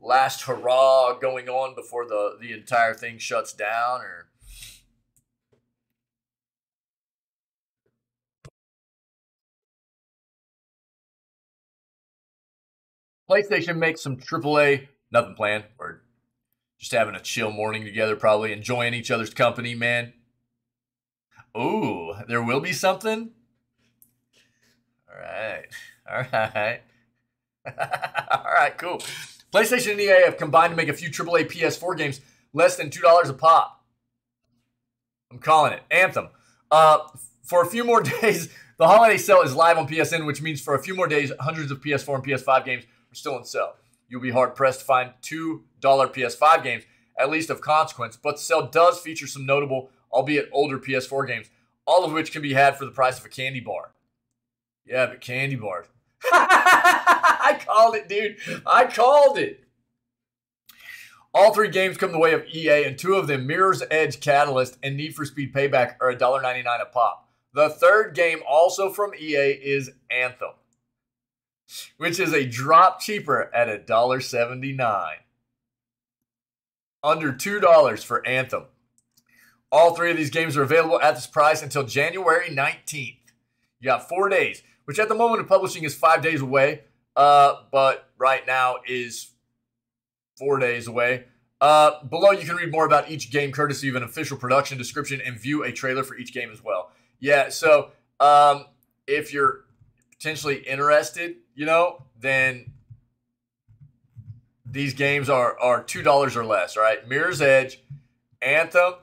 last hurrah going on before the entire thing shuts down, or? PlayStation makes some AAA, nothing planned. We're just having a chill morning together, probably enjoying each other's company, man. Ooh, there will be something? All right. All right. All right, cool. PlayStation and EA have combined to make a few AAA PS4 games less than $2 a pop. I'm calling it. Anthem. For a few more days, The holiday sale is live on PSN, which means for a few more days, hundreds of PS4 and PS5 games are still on sale. You'll be hard-pressed to find $2 PS5 games, at least of consequence, but the sale does feature some notable, albeit older PS4 games, all of which can be had for the price of a candy bar. Yeah, but candy bars. I called it, dude. I called it. All 3 games come the way of EA, and 2 of them, Mirror's Edge Catalyst and Need for Speed Payback, are $1.99 a pop. The 3rd game, also from EA, is Anthem, which is a drop cheaper at $1.79. Under $2 for Anthem. All 3 of these games are available at this price until January 19th. You got 4 days, which at the moment of publishing is 5 days away, but right now is 4 days away. Below, you can read more about each game courtesy of an official production description and view a trailer for each game as well. Yeah, so if you're potentially interested, then these games are $2 or less, right? Mirror's Edge, Anthem,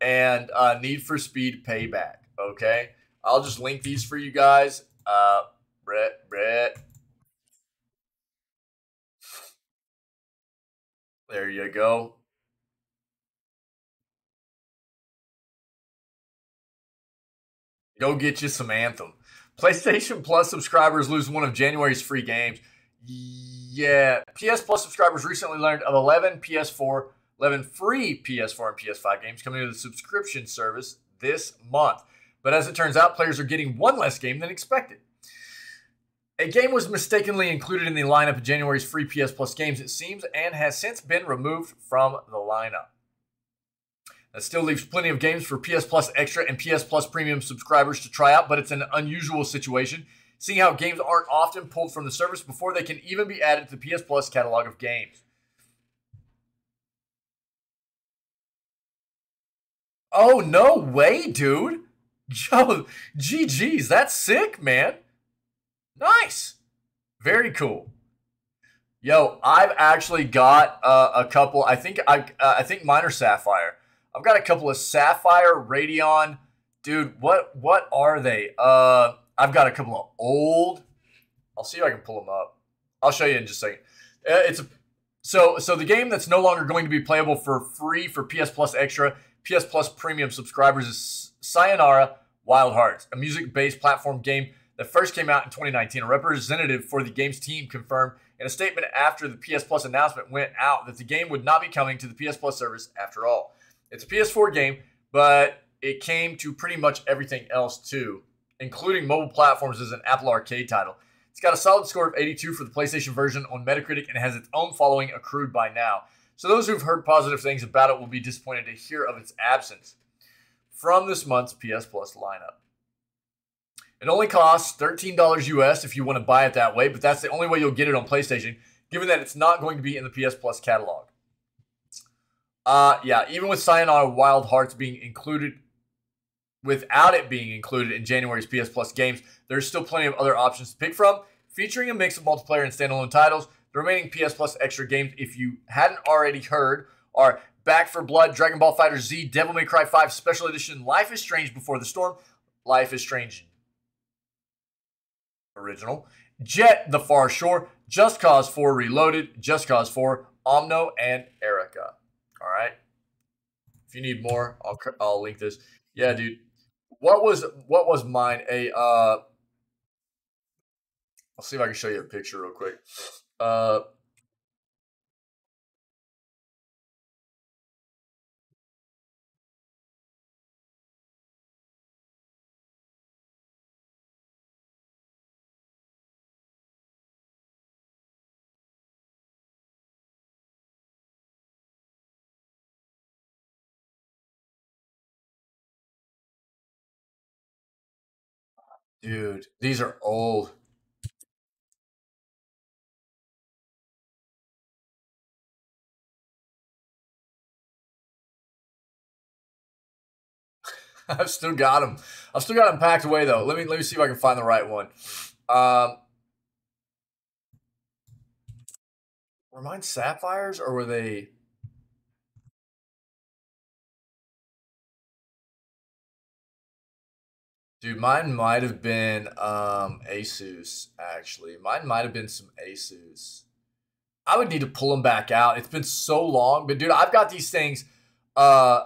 and Need for Speed Payback, okay? I'll just link these for you guys. Brett. There you go. Go get you some Anthem. PlayStation Plus subscribers lose one of January's free games. Yeah, PS Plus subscribers recently learned of 11 free PS4 and PS5 games coming to the subscription service this month. But as it turns out, players are getting one less game than expected. A game was mistakenly included in the lineup of January's free PS Plus games, it seems, and has since been removed from the lineup. That still leaves plenty of games for PS Plus Extra and PS Plus Premium subscribers to try out, but it's an unusual situation, seeing how games aren't often pulled from the service before they can even be added to the PS Plus catalog of games. Oh, no way, dude. Yo, GG's. That's sick, man. Nice. Very cool. Yo, I've actually got a couple. I think mine are Sapphire. I've got a couple of Sapphire, Radeon. Dude, what are they? I've got a couple of old. I'll see if I can pull them up. I'll show you in just a second. So the game that's no longer going to be playable for free for PS Plus Extra, PS Plus Premium subscribers is Sayonara Wild Hearts, a music-based platform game that first came out in 2019. A representative for the game's team confirmed in a statement after the PS Plus announcement went out that the game would not be coming to the PS Plus service after all. It's a PS4 game, but it came to pretty much everything else too, including mobile platforms as an Apple Arcade title. It's got a solid score of 82 for the PlayStation version on Metacritic and has its own following accrued by now. So those who've heard positive things about it will be disappointed to hear of its absence from this month's PS Plus lineup. It only costs $13 US if you want to buy it that way, but that's the only way you'll get it on PlayStation, given that it's not going to be in the PS Plus catalog. Yeah, even with Sayonara Wild Hearts being included, without it being included in January's PS Plus games, there's still plenty of other options to pick from, featuring a mix of multiplayer and standalone titles. The remaining PS Plus Extra games, if you hadn't already heard, are Back for Blood, Dragon Ball FighterZ, Devil May Cry 5 Special Edition, Life is Strange Before the Storm, Life is Strange Original, Jet the Far Shore, Just Cause 4 Reloaded, Just Cause 4, Omno, and Erica. All right. If you need more, I'll link this. Yeah, dude. What was mine? I'll see if I can show you a picture real quick. Dude, these are old. I've still got them. I've still got them packed away though. Let me see if I can find the right one. Were mine Sapphires or were they? Dude, mine might have been Asus, actually. Mine might have been some Asus. I would need to pull them back out. It's been so long. But, dude, I've got these things. I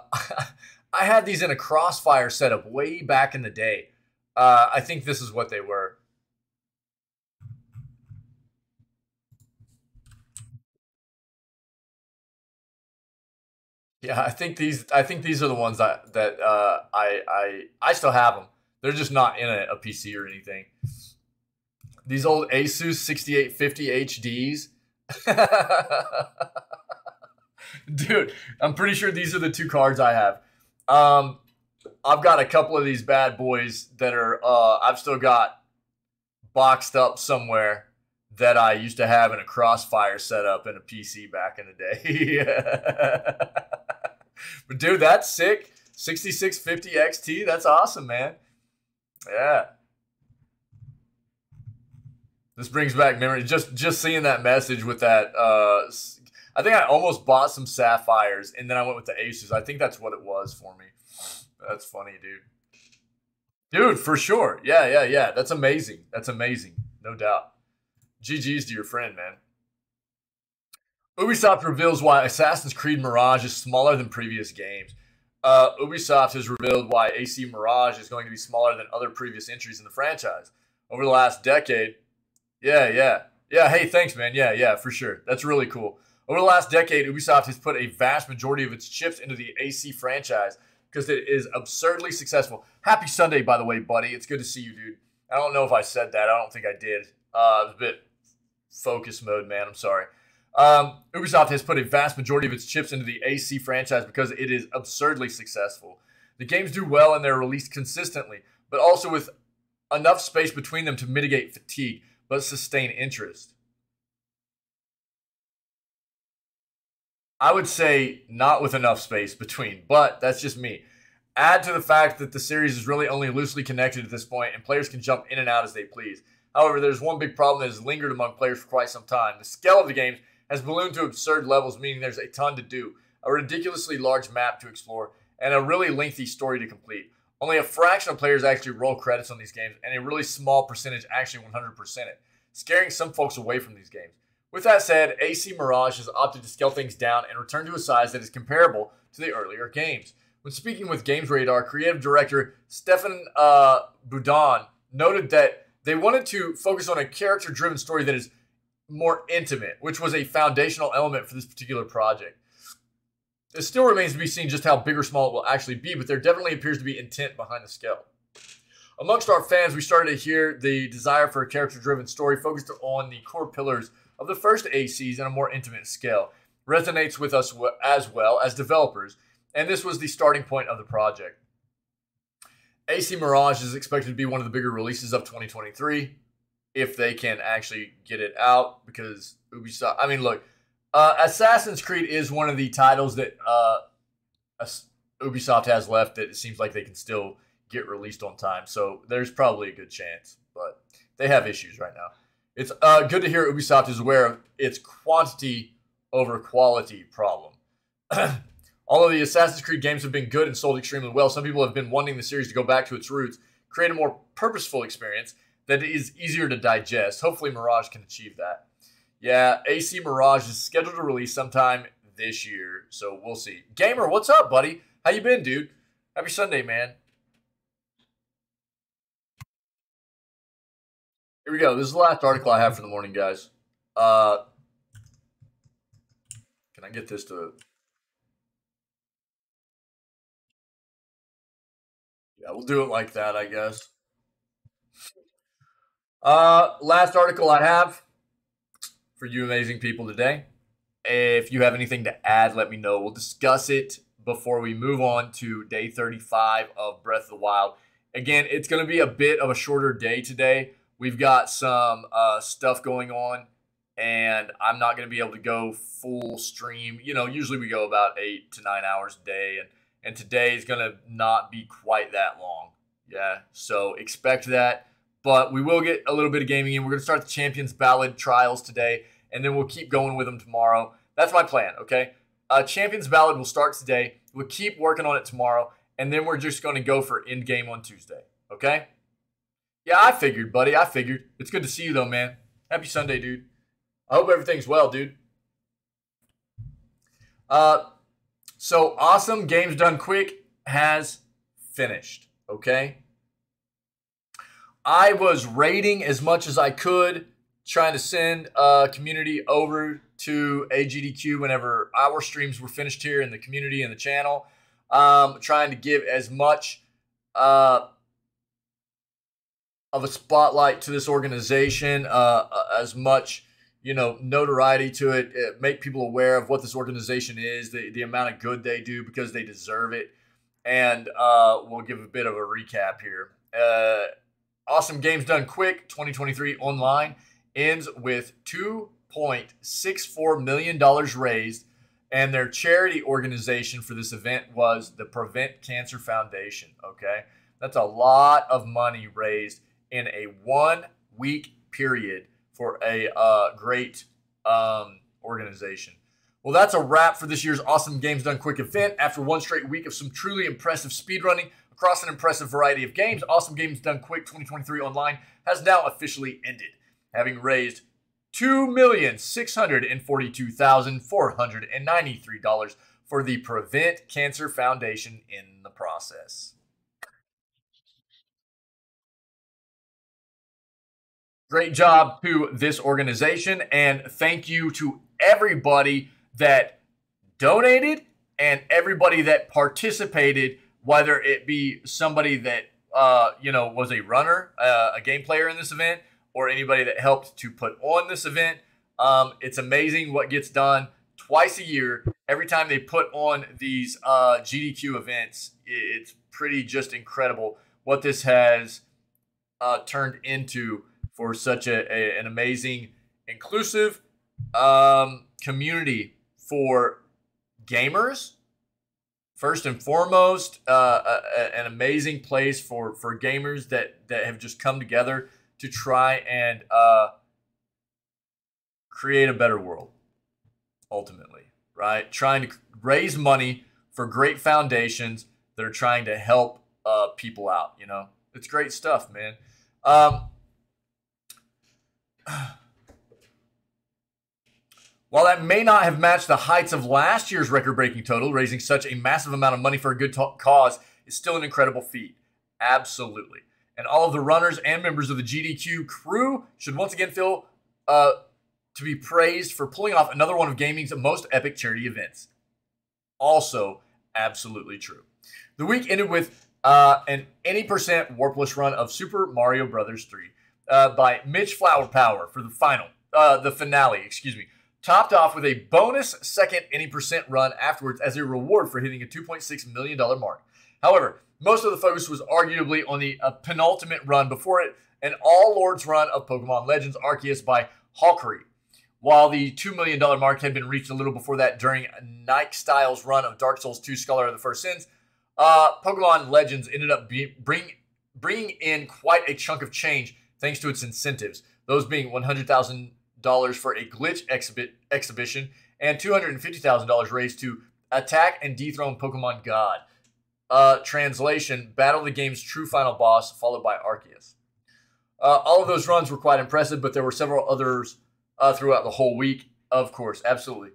had these in a Crossfire setup way back in the day. I think this is what they were. Yeah, I think these are the ones that I still have them. They're just not in a PC or anything. These old Asus 6850 HDs. Dude, I'm pretty sure these are the two cards I have. I've got a couple of these bad boys that are I've still got boxed up somewhere that I used to have in a Crossfire setup in a PC back in the day. But dude, that's sick. 6650 XT, that's awesome, man. Yeah. This brings back memories. Just seeing that message with that. I think I almost bought some Sapphires, and then I went with the Aces. I think that's what it was for me. That's funny, dude. Dude, for sure. Yeah. That's amazing. That's amazing. No doubt. GG's to your friend, man. Ubisoft reveals why Assassin's Creed Mirage is smaller than previous games. Ubisoft has revealed why AC Mirage is going to be smaller than other previous entries in the franchise. Over the last decade, yeah. Hey, thanks, man. Yeah, for sure. That's really cool. Over the last decade, Ubisoft has put a vast majority of its chips into the AC franchise because it is absurdly successful. Happy Sunday, by the way, buddy. It's good to see you, dude. I don't know if I said that. I don't think I did. It was a bit focus mode, man. I'm sorry. Ubisoft has put a vast majority of its chips into the AC franchise because it is absurdly successful. The games do well and they're released consistently, but also with enough space between them to mitigate fatigue, but sustain interest. I would say not with enough space between, but that's just me. Add to the fact that the series is really only loosely connected at this point, and players can jump in and out as they please. However, there's one big problem that has lingered among players for quite some time. The scale of the games has ballooned to absurd levels, meaning there's a ton to do, a ridiculously large map to explore, and a really lengthy story to complete. Only a fraction of players actually roll credits on these games, and a really small percentage actually 100% it, scaring some folks away from these games. With that said, AC Mirage has opted to scale things down and return to a size that is comparable to the earlier games. When speaking with Games Radar, creative director Stefan Boudon noted that they wanted to focus on a character-driven story that is more intimate, which was a foundational element for this particular project. It still remains to be seen just how big or small it will actually be, but there definitely appears to be intent behind the scale. Amongst our fans, we started to hear the desire for a character-driven story focused on the core pillars of the first ACs in a more intimate scale. Resonates with us as well as developers, and this was the starting point of the project. AC Mirage is expected to be one of the bigger releases of 2023, if they can actually get it out, because Ubisoft, I mean, look, Assassin's Creed is one of the titles that Ubisoft has left that it seems like they can still get released on time, so there's probably a good chance, but they have issues right now. It's good to hear Ubisoft is aware of its quantity over quality problem. Although the Assassin's Creed games have been good and sold extremely well, some people have been wanting the series to go back to its roots, create a more purposeful experience that is easier to digest. Hopefully Mirage can achieve that. Yeah, AC Mirage is scheduled to release sometime this year, so we'll see. Gamer, what's up, buddy? How you been, dude? Happy Sunday, man. Here we go. This is the last article I have for the morning, guys. Can I get this to... Yeah, we'll do it like that, I guess. Last article I have for you amazing people today. If you have anything to add, let me know. We'll discuss it before we move on to day 35 of Breath of the Wild. Again, it's going to be a bit of a shorter day today. We've got some stuff going on, and I'm not going to be able to go full stream. You know, usually we go about 8 to 9 hours a day, and today is going to not be quite that long. Yeah, so expect that. But we will get a little bit of gaming in. We're going to start the Champions Ballad trials today, and then we'll keep going with them tomorrow. That's my plan, okay? Champions Ballad will start today. We'll keep working on it tomorrow, and then we're just going to go for endgame on Tuesday. Okay? Yeah, I figured, buddy. I figured. It's good to see you, though, man. Happy Sunday, dude. I hope everything's well, dude. So awesome. Games Done Quick has finished. Okay? I was raiding as much as I could, trying to send community over to AGDQ whenever our streams were finished here in the community and the channel. Trying to give as much of a spotlight to this organization, as much notoriety to it, make people aware of what this organization is, the amount of good they do because they deserve it. And we'll give a bit of a recap here. Awesome Games Done Quick 2023 online ends with $2.64 million raised, and their charity organization for this event was the Prevent Cancer Foundation. Okay, that's a lot of money raised in a 1 week period for a great organization. Well, that's a wrap for this year's Awesome Games Done Quick event. After one straight week of some truly impressive speedrunning across an impressive variety of games, Awesome Games Done Quick 2023 online has now officially ended, having raised $2,642,493 for the Prevent Cancer Foundation in the process. Great job to this organization, and thank you to everybody that donated and everybody that participated, whether it be somebody that was a runner, a game player in this event, or anybody that helped to put on this event. It's amazing what gets done twice a year. Every time they put on these GDQ events, it's pretty just incredible what this has turned into for such an amazing, inclusive community for gamers. First and foremost, an amazing place for gamers that have just come together to try and create a better world, ultimately, right? Trying to raise money for great foundations that are trying to help people out, It's great stuff, man. While that may not have matched the heights of last year's record-breaking total, raising such a massive amount of money for a good cause is still an incredible feat. Absolutely. And all of the runners and members of the GDQ crew should once again feel to be praised for pulling off another one of gaming's most epic charity events. Also, absolutely true. The week ended with an any percent warpless run of Super Mario Bros. 3 by Mitch Flower Power for the finale, topped off with a bonus second any percent run afterwards as a reward for hitting a $2.6 million mark. However, most of the focus was arguably on the penultimate run before it, an all-lords run of Pokemon Legends Arceus by Hawkery. While the $2 million mark had been reached a little before that during Nike Styles' run of Dark Souls 2 Scholar of the First Sins, Pokemon Legends ended up bringing in quite a chunk of change thanks to its incentives, those being $100,000 for a glitch exhibition and $250,000 raised to attack and dethrone Pokemon God. Translation, battle the game's true final boss, followed by Arceus. All of those runs were quite impressive, but there were several others throughout the whole week, of course, absolutely.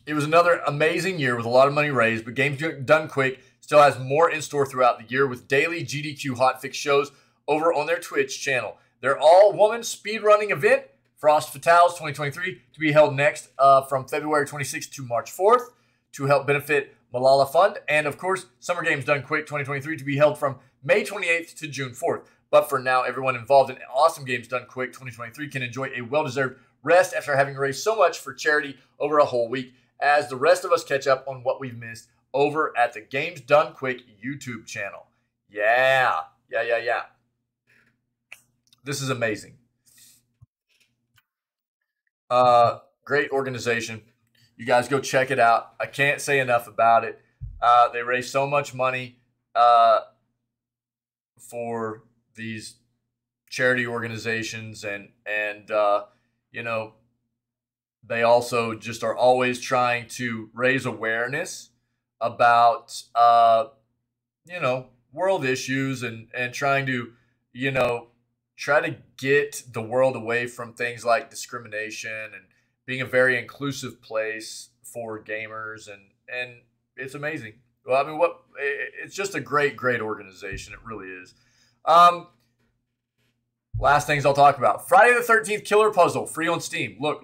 It was another amazing year with a lot of money raised, but Games Done Quick still has more in store throughout the year with daily GDQ hotfix shows over on their Twitch channel. Their all-woman speedrunning event, Frost Fatales 2023, to be held next from February 26th to March 4th to help benefit Malala Fund. And, of course, Summer Games Done Quick 2023 to be held from May 28th to June 4th. But for now, everyone involved in Awesome Games Done Quick 2023 can enjoy a well-deserved rest after having raised so much for charity over a whole week as the rest of us catch up on what we've missed over at the Games Done Quick YouTube channel. Yeah. This is amazing. Great organization. You guys go check it out. I can't say enough about it. They raise so much money for these charity organizations, and they also just are always trying to raise awareness about, you know, world issues and trying to, you know, try to get the world away from things like discrimination and being a very inclusive place for gamers. And it's amazing. Well, I mean, it's just a great organization. It really is. Last things I'll talk about. Friday the 13th Killer Puzzle, free on Steam. Look.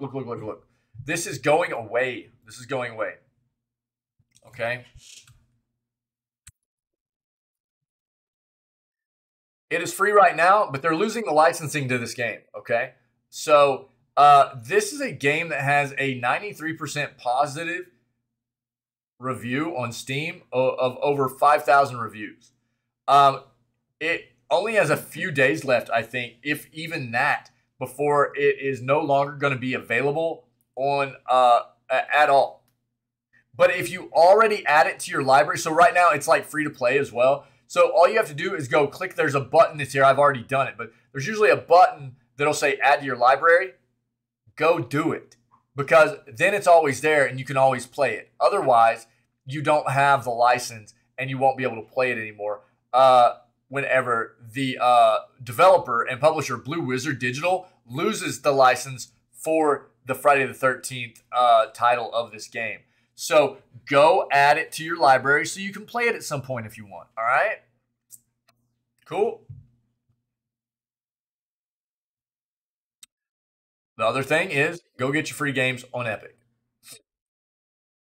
This is going away. Okay. It is free right now, but they're losing the licensing to this game, okay? So this is a game that has a 93% positive review on Steam of over 5,000 reviews. It only has a few days left, I think, if even that, before it is no longer going to be available on at all. But if you already add it to your library, so right now it's like free to play as well. So all you have to do is go click. There's a button that's here. I've already done it, but there's usually a button that'll say add to your library. Go do it, because then it's always there and you can always play it. Otherwise, you don't have the license and you won't be able to play it anymore. Whenever the developer and publisher Blue Wizard Digital loses the license for the Friday the 13th title of this game. So go add it to your library so you can play it at some point if you want. All right? Cool. The other thing is go get your free games on Epic.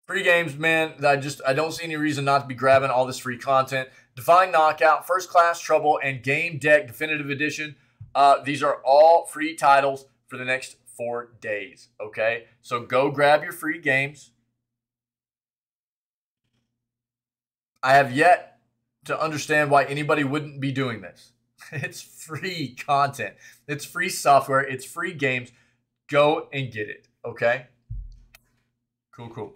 Free games, man. I don't see any reason not to be grabbing all this free content. Divine Knockout, First Class Trouble, and Game Deck Definitive Edition. These are all free titles for the next 4 days. Okay? So go grab your free games. I have yet to understand why anybody wouldn't be doing this. It's free content. It's free software. It's free games. Go and get it, okay? Cool.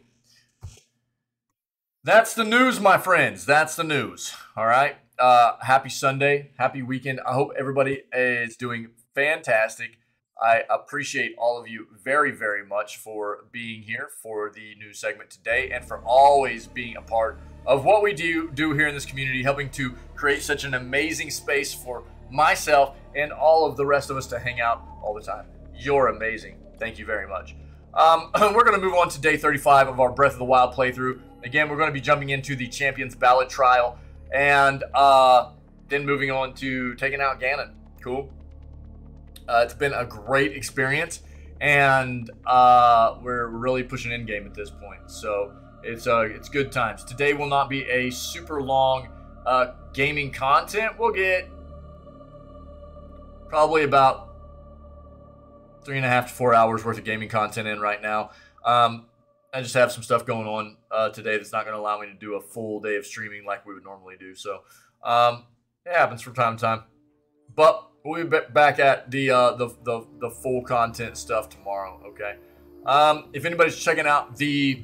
That's the news, my friends. That's the news, all right? Happy Sunday. Happy weekend. I hope everybody is doing fantastic. I appreciate all of you very, very much for being here for the news segment today and for always being a part of what we do here in this community, helping to create such an amazing space for myself and all of the rest of us to hang out all the time. You're amazing. Thank you very much. We're going to move on to day 35 of our Breath of the Wild playthrough. Again, we're going to be jumping into the Champions Ballot Trial and then moving on to taking out Ganon. Cool. It's been a great experience, and we're really pushing in game at this point. So it's good times. Today will not be a super long gaming content. We'll get probably about 3.5 to 4 hours worth of gaming content in right now. I just have some stuff going on today that's not going to allow me to do a full day of streaming like we would normally do. So it happens from time to time. But we'll be back at the full content stuff tomorrow. Okay. If anybody's checking out the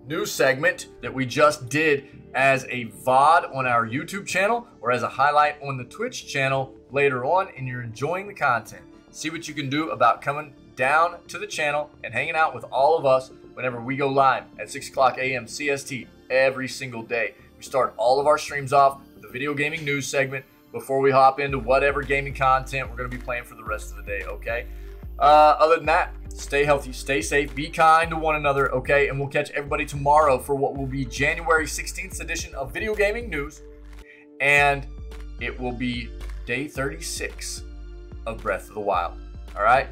news segment that we just did as a VOD on our YouTube channel or as a highlight on the Twitch channel later on, and you're enjoying the content, see what you can do about coming down to the channel and hanging out with all of us whenever we go live at 6 o'clock a.m. CST every single day. We start all of our streams off with the video gaming news segment before we hop into whatever gaming content we're going to be playing for the rest of the day, okay? Other than that, stay healthy, stay safe, be kind to one another, okay? And we'll catch everybody tomorrow for what will be January 16th edition of Video Gaming News. And it will be day 36 of Breath of the Wild. All right?